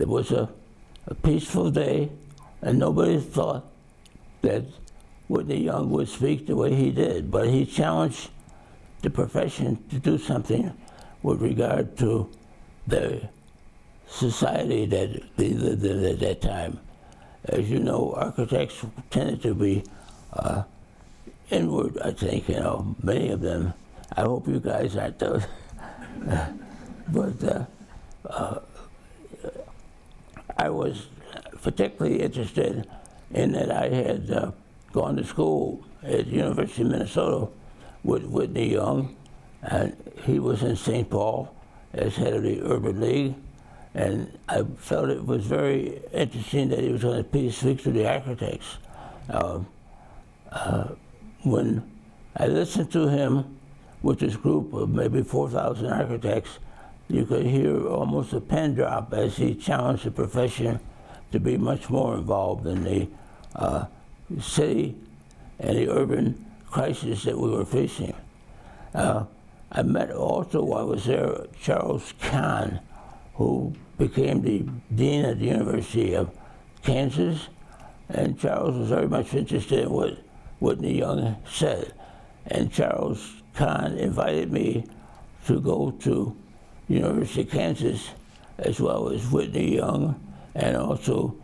was a peaceful day, and nobody thought that Whitney Young would speak the way he did, but he challenged the profession to do something with regard to the society that they lived in at that time. As you know, architects tended to be inward, I think, many of them. I hope you guys aren't those. But I was particularly interested in that I had gone to school at the University of Minnesota with Whitney Young, and he was in St. Paul as head of the Urban League, and I felt it was very interesting that he was going to speak to the architects. When I listened to him with this group of maybe 4,000 architects, you could hear almost a pen drop as he challenged the profession to be much more involved in the city and the urban crisis that we were facing. I met also, while I was there, Charles Kahn, who became the dean at the University of Kansas, and Charles was very much interested in what Whitney Young said. And Charles Kahn invited me to go to University of Kansas, as well as Whitney Young and also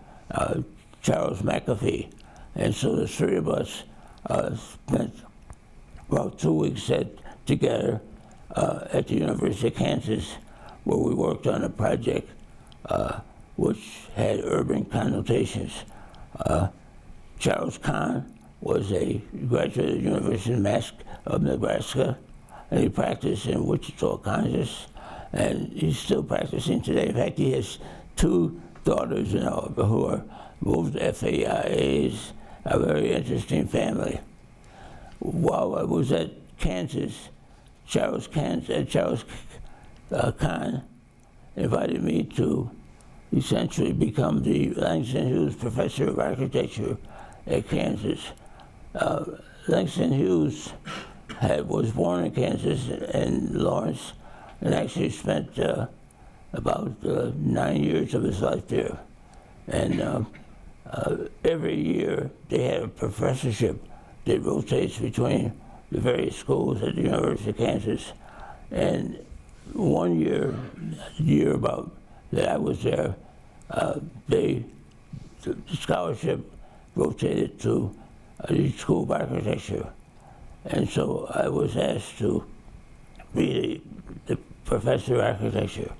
Charles McAfee. And so the three of us spent about 2 weeks together at the University of Kansas, where we worked on a project which had urban connotations. Charles Kahn was a graduate of the University of Nebraska, and he practiced in Wichita, Kansas, and he's still practicing today. In fact, he has 2 daughters who are both FAIAs, a very interesting family. While I was at Kansas, Charles Kahn invited me to essentially become the Langston Hughes Professor of Architecture at Kansas. Langston Hughes was born in Kansas in Lawrence, and actually spent about 9 years of his life there. And every year they had a professorship that rotates between the various schools at the University of Kansas. And one year about that I was there, the scholarship rotated to the School of Architecture. And so I was asked to be the professor of architecture.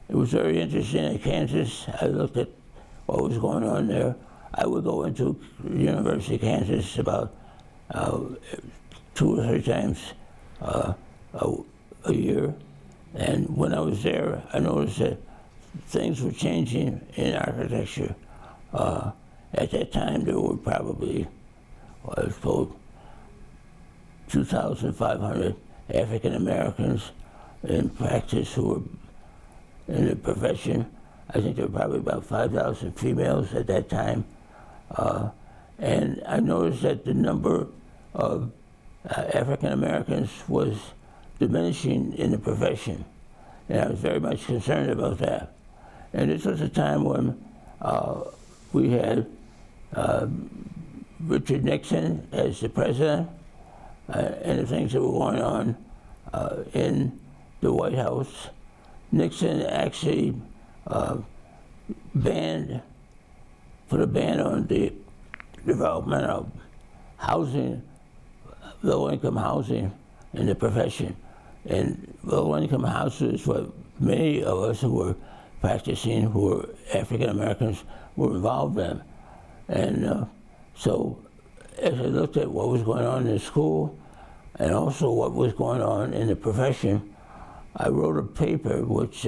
It was very interesting in Kansas. I looked at what was going on there. I would go into University of Kansas about 2 or 3 times a year. And when I was there, I noticed that things were changing in architecture. At that time, there were probably, I was told, 2,500 African Americans in practice who were in the profession. I think there were probably about 5,000 females at that time. And I noticed that the number of African Americans was diminishing in the profession. And I was very much concerned about that. And this was a time when we had Richard Nixon as the president, and the things that were going on in the White House. Nixon actually put a ban on the development of housing, low-income housing in the profession. And low-income housing is what many of us who were practicing, who were African Americans, were involved in. And so as I looked at what was going on in the school and also what was going on in the profession, I wrote a paper which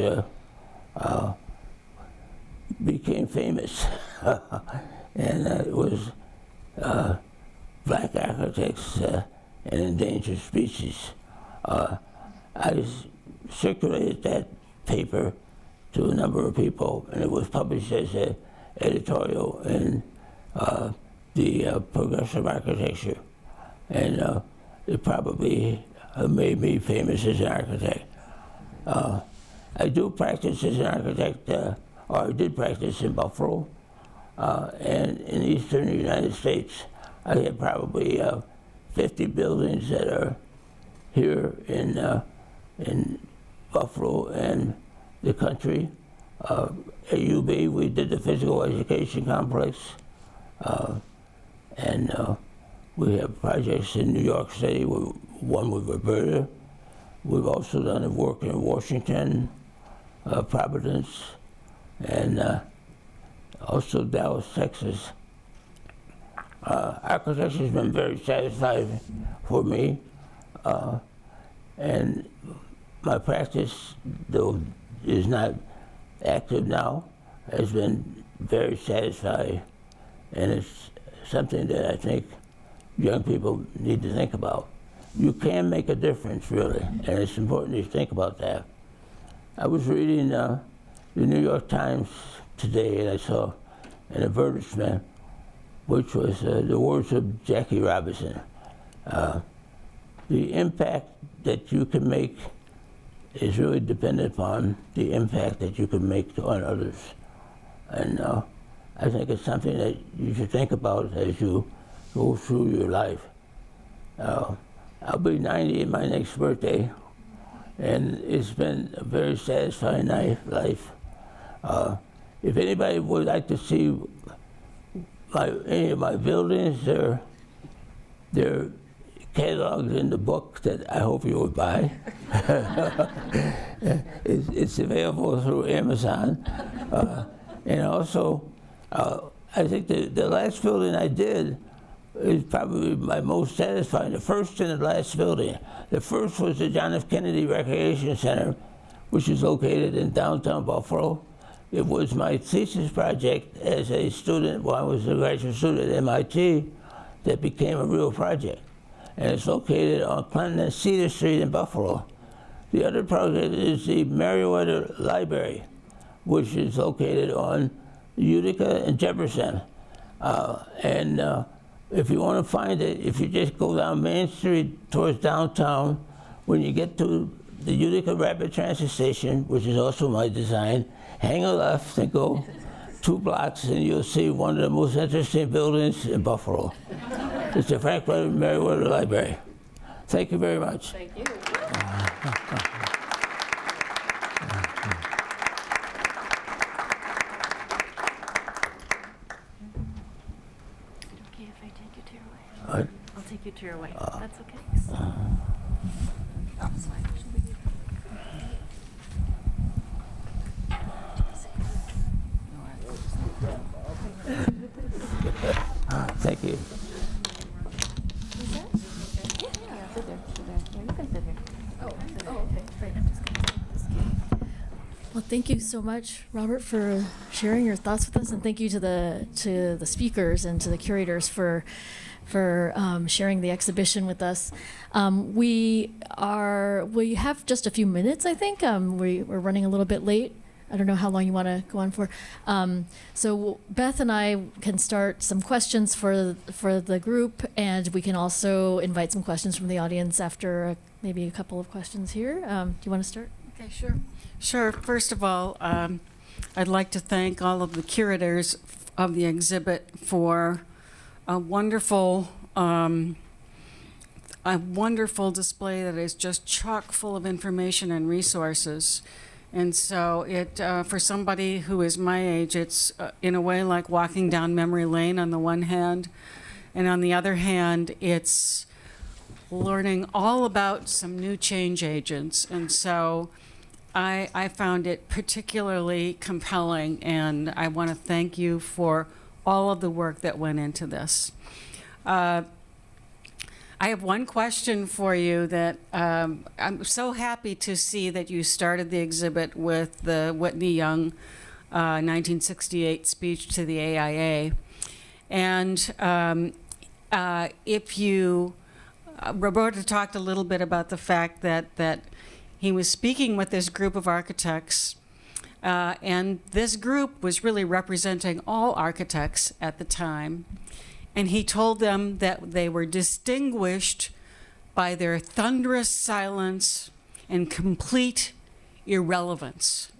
became famous. And it was Black Architects and Endangered Species. I circulated that paper to a number of people, and it was published as an editorial in the Progressive Architecture. And it probably made me famous as an architect. I do practice as an architect, or I did practice in Buffalo, and in eastern United States. I have probably 50 buildings that are here in Buffalo and the country. At UB, we did the physical education complex, and we have projects in New York City, one with Roberta. We've also done work in Washington, Providence, and also Dallas, Texas. Architecture has been very satisfying for me, and my practice, though is not active now, has been very satisfying, and it's something that I think young people need to think about. You can make a difference, really, and it's important to think about that. I was reading the New York Times today, and I saw an advertisement, which was the words of Jackie Robinson. The impact that you can make is really dependent upon the impact that you can make on others. And I think it's something that you should think about as you go through your life. I'll be 90 in my next birthday, and it's been a very satisfying life. If anybody would like to see any of my buildings, they're cataloged in the book that I hope you would buy. It's available through Amazon. And also, I think the last building I did is probably my most satisfying, the first and the last building. The first was the John F. Kennedy Recreation Center, which is located in downtown Buffalo. It was my thesis project as a student, while I was a graduate student at MIT, that became a real project. And it's located on Clinton and Cedar Street in Buffalo. The other project is the Meriwether Library, which is located on Utica and Jefferson. If you want to find it, if you just go down Main Street towards downtown, when you get to the Utica Rapid Transit Station, which is also my design, hang a left and go 2 blocks, and you'll see one of the most interesting buildings in Buffalo. It's the Franklin Meriwether Library. Thank you very much. Thank you. to your wife. That's okay. Thank you. Well, thank you so much, Robert, for sharing your thoughts with us, and thank you to the speakers and to the curators for sharing the exhibition with us. We have just a few minutes, I think. We're running a little bit late. I don't know how long you want to go on for. So Beth and I can start some questions for the group, and we can also invite some questions from the audience after maybe a couple of questions here. Do you want to start? Okay, sure. Sure. First of all, I'd like to thank all of the curators of the exhibit for a wonderful display that is just chock full of information and resources. And so for somebody who is my age, it's in a way like walking down memory lane on the one hand, and on the other hand, it's learning all about some new change agents. And so I found it particularly compelling, and I want to thank you for all of the work that went into this. I have one question for you that I'm so happy to see that you started the exhibit with the Whitney Young 1968 speech to the AIA. And Roberta talked a little bit about the fact that he was speaking with this group of architects, and this group was really representing all architects at the time. And he told them that they were distinguished by their thunderous silence and complete irrelevance.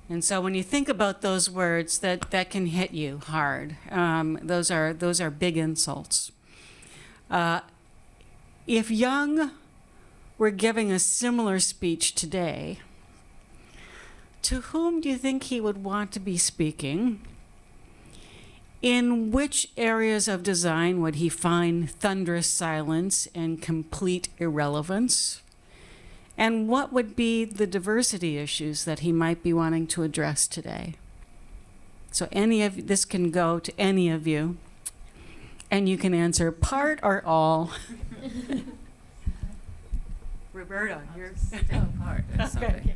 And so when you think about those words, that can hit you hard. Those are big insults. If Young were giving a similar speech today, to whom do you think he would want to be speaking? In which areas of design would he find thunderous silence and complete irrelevance? And what would be the diversity issues that he might be wanting to address today? So this can go to any of you, and you can answer part or all. Roberta, you're part. Okay.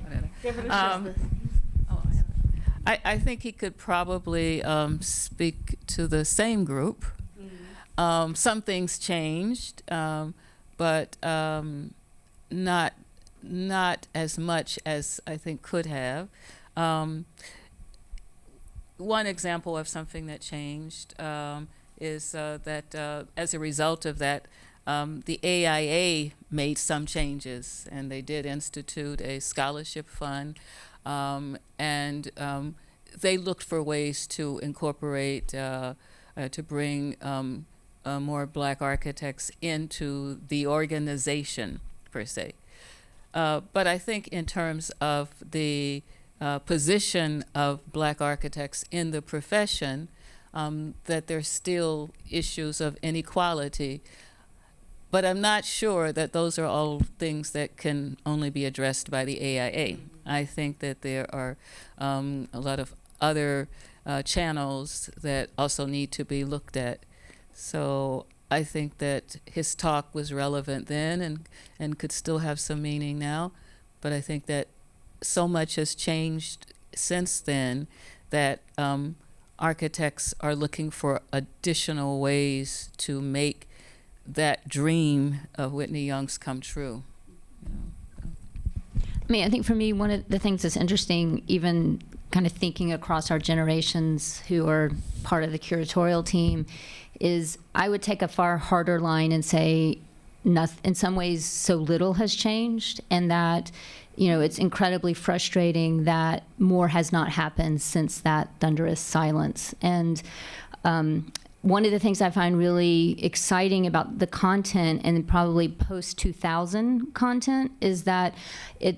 I think he could probably speak to the same group. Mm-hmm. Some things changed, but not as much as I think could have. One example of something that changed is that as a result of that, the AIA made some changes, and they did institute a scholarship fund. And they looked for ways to incorporate, to bring more Black architects into the organization, per se. But I think in terms of the position of Black architects in the profession, that there's still issues of inequality. But I'm not sure that those are all things that can only be addressed by the AIA. I think that there are a lot of other channels that also need to be looked at. So I think that his talk was relevant then and could still have some meaning now. But I think that so much has changed since then that architects are looking for additional ways to make that dream of Whitney Young's come true. I mean, I think for me, one of the things that's interesting, even kind of thinking across our generations who are part of the curatorial team, is I would take a far harder line and say, in some ways, so little has changed, and that, it's incredibly frustrating that more has not happened since that thunderous silence. And one of the things I find really exciting about the content, and probably post-2000 content, is that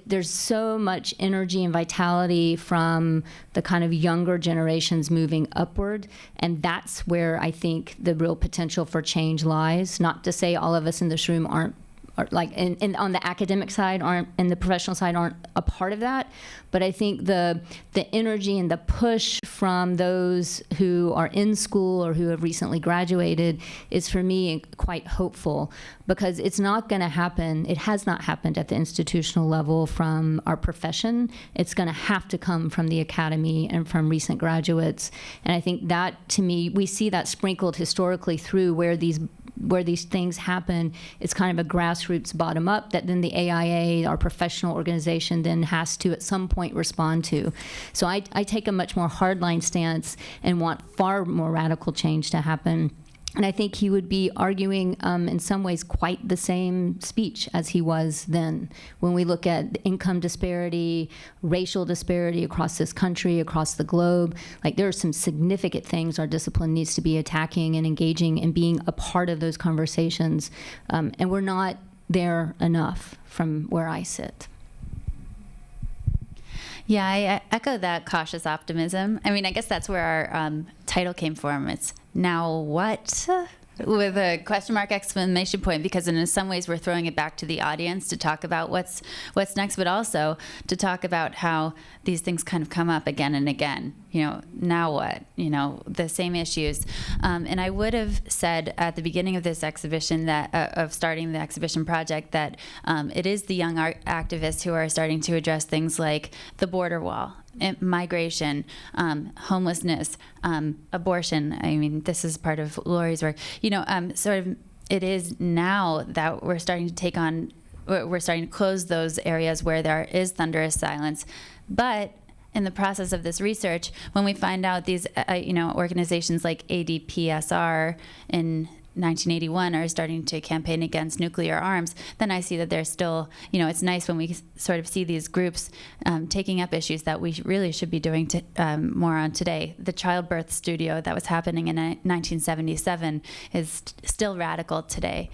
there's so much energy and vitality from the kind of younger generations moving upward, and that's where I think the real potential for change lies. Not to say all of us in this room aren't, and on the academic side and the professional side aren't a part of that, but I think the energy and the push from those who are in school or who have recently graduated is, for me, quite hopeful, because it's not going to happen. It has not happened at the institutional level from our profession. It's going to have to come from the academy and from recent graduates, and I think that, to me, we see that sprinkled historically through where these things happen. It's kind of a grassroots bottom up that then the AIA, our professional organization, then has to at some point respond to. So I take a much more hardline stance and want far more radical change to happen. And I think he would be arguing in some ways quite the same speech as he was then. When we look at income disparity, racial disparity across this country, across the globe, like there are some significant things our discipline needs to be attacking and engaging and being a part of those conversations. And we're not there enough from where I sit. Yeah, I echo that cautious optimism. I mean, I guess that's where our title came from. It's now what? With a question mark exclamation point, because in some ways we're throwing it back to the audience to talk about what's next, but also to talk about how these things kind of come up again and again. Now what? The same issues. And I would have said at the beginning of this exhibition of starting the exhibition project that it is the young art activists who are starting to address things like the border wall, migration, homelessness, abortion. I mean, this is part of Laurie's work. It is now that we're starting to close those areas where there is thunderous silence. But in the process of this research, when we find out these, organizations like ADPSR in 1981 are starting to campaign against nuclear arms, then I see that there's still, it's nice when we sort of see these groups taking up issues that we really should be doing more on today. The childbirth studio that was happening in 1977 is still radical today.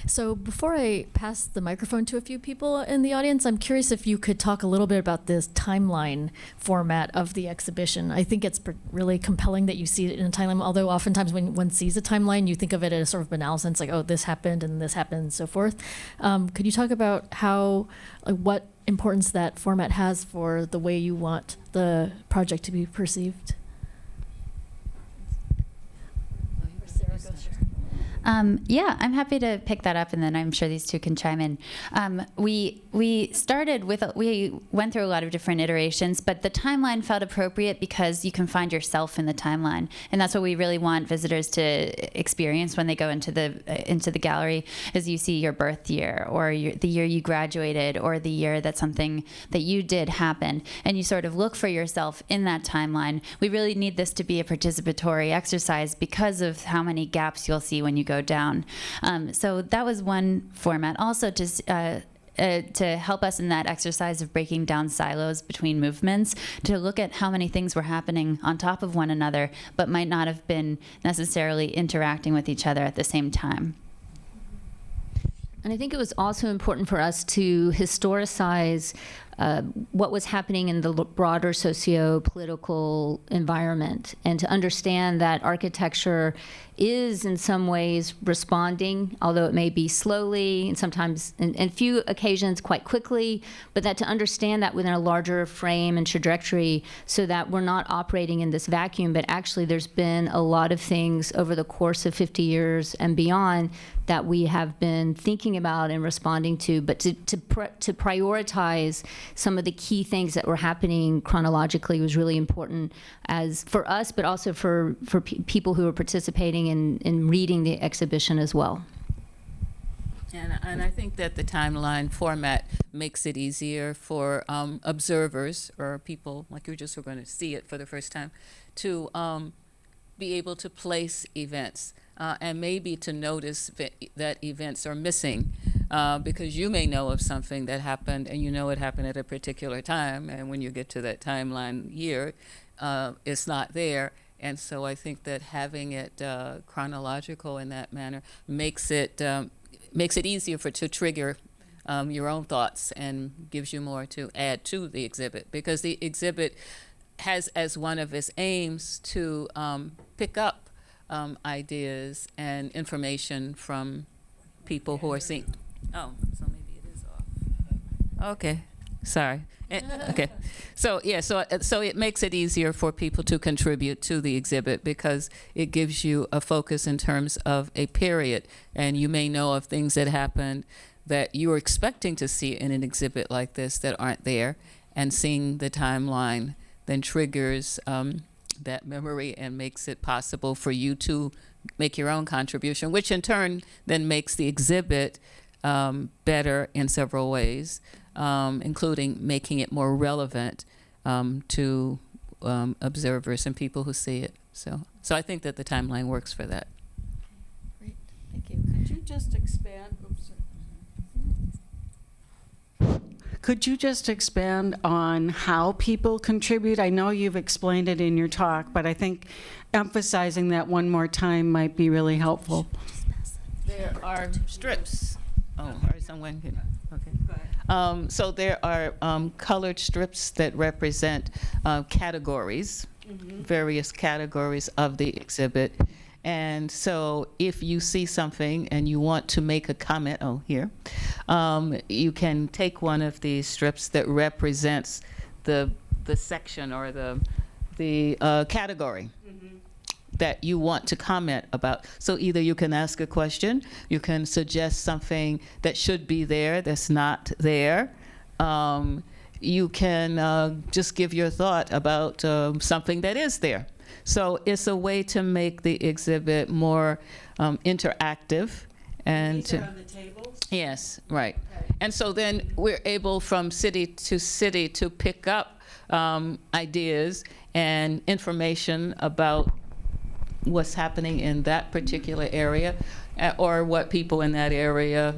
So before I pass the microphone to a few people in the audience, I'm curious if you could talk a little bit about this timeline format of the exhibition. I think it's really compelling that you see it in a timeline, although oftentimes when one sees a timeline, you think of it in a sort of banal sense, like, oh, this happened and so forth. Could you talk about what importance that format has for the way you want the project to be perceived? Yeah, I'm happy to pick that up, and then I'm sure these two can chime in. We went through a lot of different iterations, but the timeline felt appropriate because you can find yourself in the timeline, and that's what we really want visitors to experience when they go into the gallery. Is you see your birth year, or the year you graduated, or the year that something that you did happened, and you sort of look for yourself in that timeline. We really need this to be a participatory exercise because of how many gaps you'll see when you go down. So that was one format. Also to help us in that exercise of breaking down silos between movements, to look at how many things were happening on top of one another, but might not have been necessarily interacting with each other at the same time. And I think it was also important for us to historicize what was happening in the broader socio-political environment, and to understand that architecture is in some ways responding, although it may be slowly and sometimes in few occasions quite quickly, but that to understand that within a larger frame and trajectory, so that we're not operating in this vacuum, but actually there's been a lot of things over the course of 50 years and beyond that we have been thinking about and responding to, but to prioritize some of the key things that were happening chronologically was really important, as for us, but also for people who are participating in reading the exhibition as well. And I think that the timeline format makes it easier for observers or people like you just who are going to see it for the first time to be able to place events and maybe to notice that events are missing because you may know of something that happened, and you know it happened at a particular time, and when you get to that timeline year, it's not there. And so I think that having it chronological in that manner makes it easier to trigger your own thoughts and gives you more to add to the exhibit, because the exhibit has as one of its aims to pick up ideas and information from people who are seeing. Oh, so maybe it is off. Okay, sorry. Okay, so yeah, so it makes it easier for people to contribute to the exhibit because it gives you a focus in terms of a period, and you may know of things that happened that you were expecting to see in an exhibit like this that aren't there, and seeing the timeline then triggers that memory and makes it possible for you to make your own contribution, which in turn then makes the exhibit better in several ways, including making it more relevant to observers and people who see it. So I think that the timeline works for that. Great, thank you. Could you just expand? Could you just expand on how people contribute? I know you've explained it in your talk, but I think emphasizing that one more time might be really helpful. There are strips. Oh, or someone can. Okay. So there are colored strips that represent categories, various categories of the exhibit. And so if you see something and you want to make a comment, you can take one of these strips that represents the section or the category that you want to comment about. So either you can ask a question, you can suggest something that should be there that's not there. You can just give your thought about something that is there. So it's a way to make the exhibit more interactive. And These are on the tables? Yes, right. Okay. And so then we're able from city to city to pick up ideas and information about what's happening in that particular area, or what people in that area,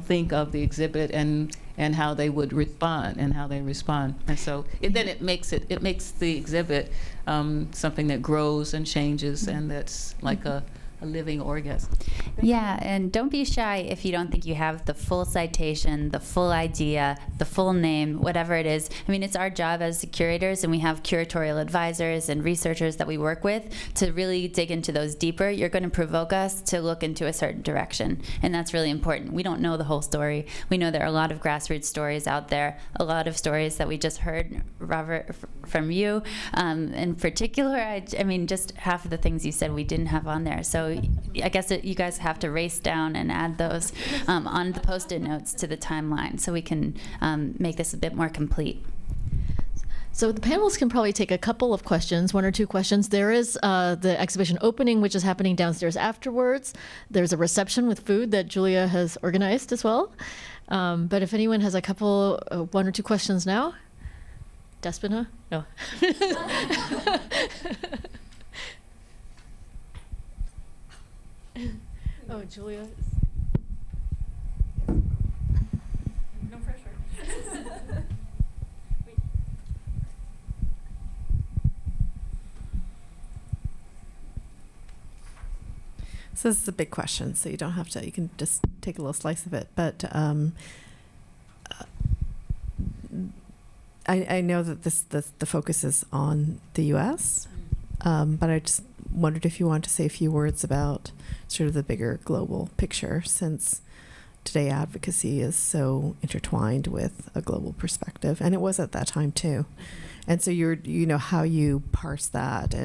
think of the exhibit and how they would respond and how they respond. And so it makes the exhibit something that grows and changes, and that's like a living organism. Yeah, and don't be shy if you don't think you have the full citation, the full idea, the full name, whatever it is. I mean, it's our job as curators, and we have curatorial advisors and researchers that we work with to really dig into those deeper. You're going to provoke us to look into a certain direction, and that's really important. We don't know the whole story. We know there are a lot of grassroots stories out there, a lot of stories that we just heard, Robert, from you. In particular, I mean, just half of the things you said we didn't have on there. So I guess you guys have to race down and add those on the Post-it notes to the timeline so we can make this a bit more complete. So the panelists can probably take a couple of questions, one or two questions. There is the exhibition opening, which is happening downstairs afterwards. There's a reception with food that Julia has organized as well. But if anyone has a couple, one or two questions now. Despina? No. Oh, Julia. No pressure. So this is a big question, so you don't have to, you can just take a little slice of it. But I know that the focus is on the U.S., but I just wondered if you want to say a few words about sort of the bigger global picture, since today advocacy is so intertwined with a global perspective, and it was at that time too. And so how you parse that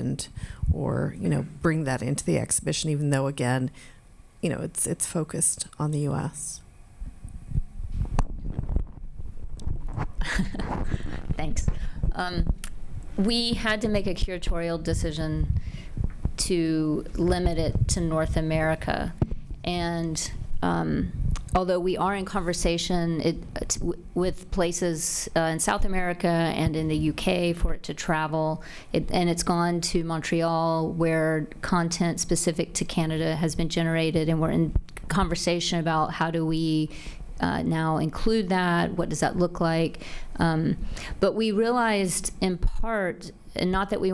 or bring that into the exhibition, even though again, it's focused on the U.S. Thanks. We had to make a curatorial decision to limit it to North America. And although we are in conversation with places in South America and in the UK for it to travel, and it's gone to Montreal, where content specific to Canada has been generated, and we're in conversation about how do we now include that, what does that look like, but we realized in part, and not that we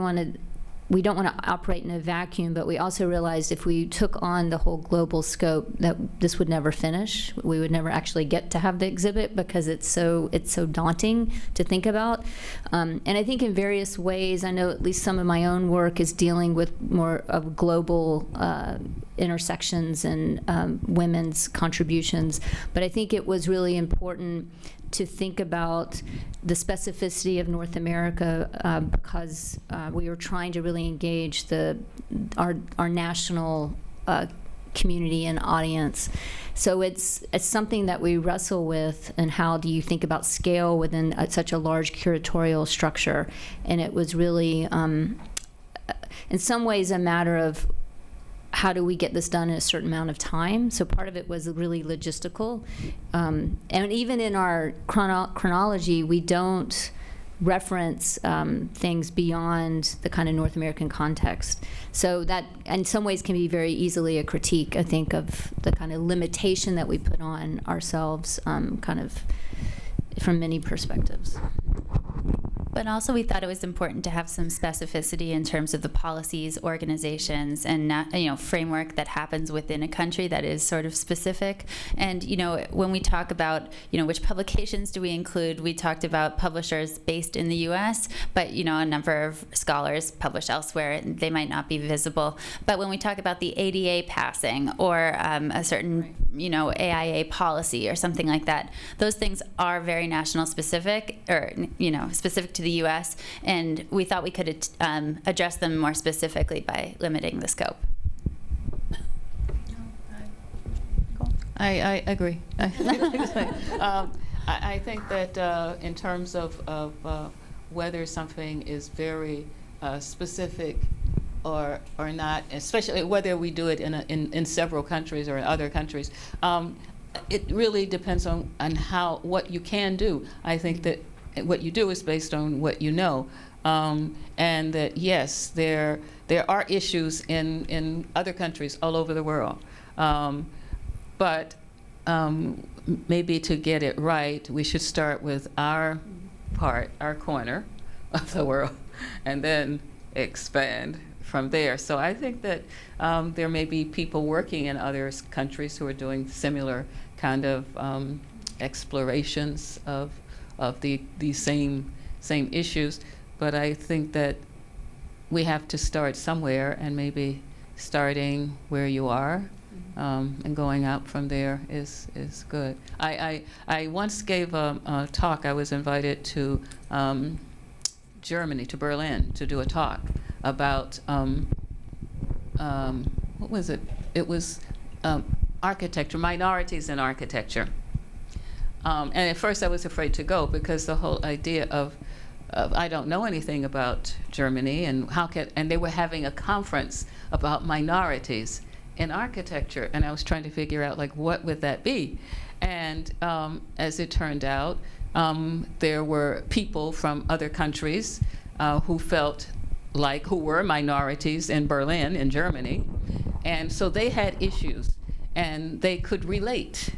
don't want to operate in a vacuum, but we also realized if we took on the whole global scope that this would never finish. We would never actually get to have the exhibit because it's so daunting to think about. And I think in various ways, I know at least some of my own work is dealing with more of global intersections and women's contributions. But I think it was really important to think about the specificity of North America because we were trying to really engage our national community and audience. So it's something that we wrestle with, and how do you think about scale within such a large curatorial structure? And it was really, in some ways, a matter of how do we get this done in a certain amount of time? So part of it was really logistical. And even in our chronology, we don't reference things beyond the kind of North American context. So that, in some ways, can be very easily a critique, I think, of the kind of limitation that we put on ourselves, kind of from many perspectives. But also we thought it was important to have some specificity in terms of the policies, organizations, and framework that happens within a country that is sort of specific. And when we talk about which publications do we include, we talked about publishers based in the U.S., but a number of scholars publish elsewhere, and they might not be visible. But when we talk about the ADA passing or a certain AIA policy or something like that, those things are very national specific, or specific to the U.S., and we thought we could address them more specifically by limiting the scope. I agree. I think that in terms of whether something is very specific or not, especially whether we do it in several countries or in other countries, it really depends on what you can do. I think that what you do is based on what you know, and that yes, there are issues in other countries all over the world, but maybe to get it right, we should start with our corner of the world, and then expand from there. So I think that there may be people working in other countries who are doing similar kind of explorations of these same issues, but I think that we have to start somewhere, and maybe starting where you are and going out from there is good. I once gave a talk. I was invited to Germany, to Berlin, to do a talk about what was it? It was architecture, minorities in architecture. And at first I was afraid to go because the whole idea of I don't know anything about Germany, and and they were having a conference about minorities in architecture, and I was trying to figure out what would that be. And as it turned out, there were people from other countries who were minorities in Berlin, in Germany, and so they had issues. And they could relate,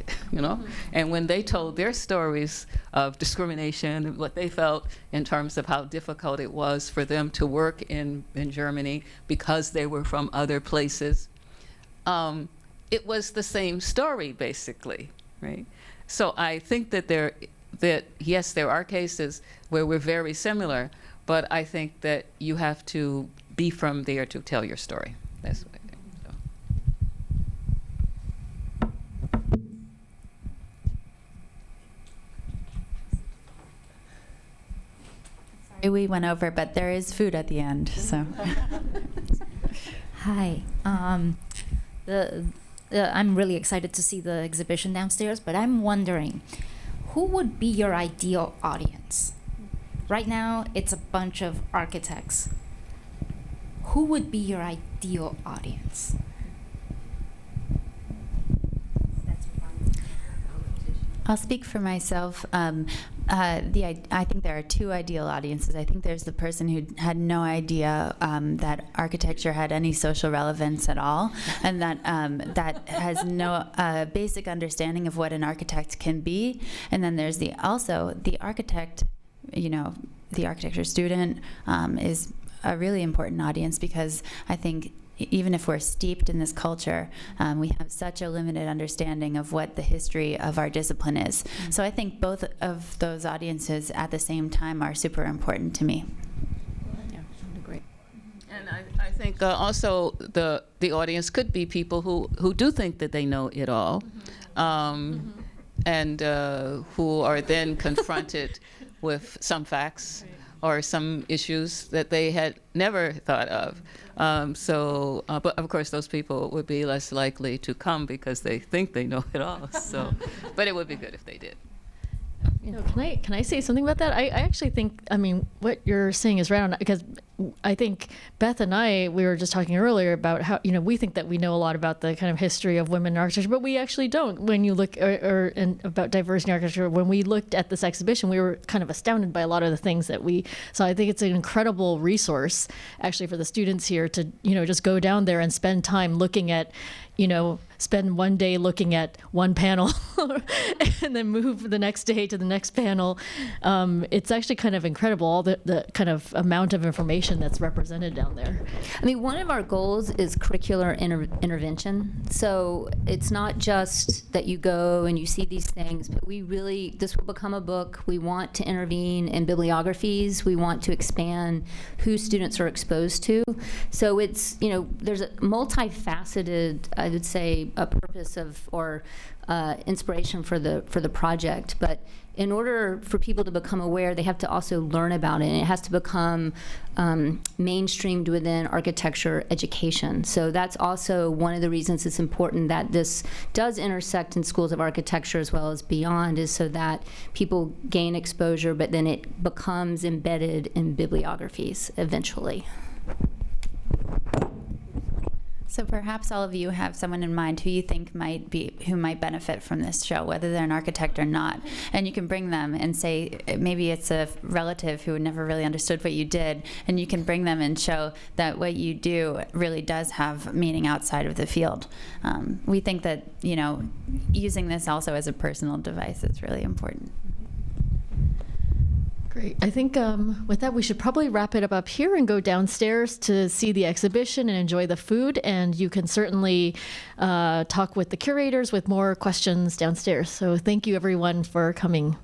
And when they told their stories of discrimination, what they felt in terms of how difficult it was for them to work in Germany because they were from other places, it was the same story, basically, right? So I think that yes, there are cases where we're very similar, but I think that you have to be from there to tell your story. That's what I think. We went over, but there is food at the end, so. Hi. I'm really excited to see the exhibition downstairs, but I'm wondering, who would be your ideal audience? Right now, it's a bunch of architects. Who would be your ideal audience? I'll speak for myself. I think there are two ideal audiences. I think there's the person who had no idea that architecture had any social relevance at all, and that has no basic understanding of what an architect can be. And then there's also the architect. The architecture student is a really important audience, because I think even if we're steeped in this culture, we have such a limited understanding of what the history of our discipline is. Mm-hmm. So I think both of those audiences at the same time are super important to me. Yeah, great. And I think also the audience could be people who do think that they know it all, and who are then confronted with some facts or some issues that they had never thought of. But of course, those people would be less likely to come because they think they know it all. So, but it would be good if they did. Can I say something about that? I actually think, what you're saying is right on, because I think Beth and I, we were just talking earlier about how, we think that we know a lot about the kind of history of women in architecture, but we actually don't. When you look, and about diversity in architecture, when we looked at this exhibition, we were kind of astounded by a lot of the things that we saw. I think it's an incredible resource, actually, for the students here to, just go down there and spend time looking at, spend one day looking at one panel and then move the next day to the next panel. It's actually kind of incredible, all the kind of amount of information that's represented down there. One of our goals is curricular intervention. So it's not just that you go and you see these things, but this will become a book. We want to intervene in bibliographies. We want to expand who students are exposed to. So it's, there's a multifaceted, I would say, a purpose or inspiration for the project. But in order for people to become aware, they have to also learn about it, and it has to become mainstreamed within architecture education. So that's also one of the reasons it's important that this does intersect in schools of architecture as well as beyond, is so that people gain exposure, but then it becomes embedded in bibliographies eventually. So perhaps all of you have someone in mind who you think who might benefit from this show, whether they're an architect or not. And you can bring them and say, maybe it's a relative who never really understood what you did, and you can bring them and show that what you do really does have meaning outside of the field. We think that, using this also as a personal device is really important. Great. I think with that, we should probably wrap it up here and go downstairs to see the exhibition and enjoy the food. And you can certainly talk with the curators with more questions downstairs. So thank you, everyone, for coming.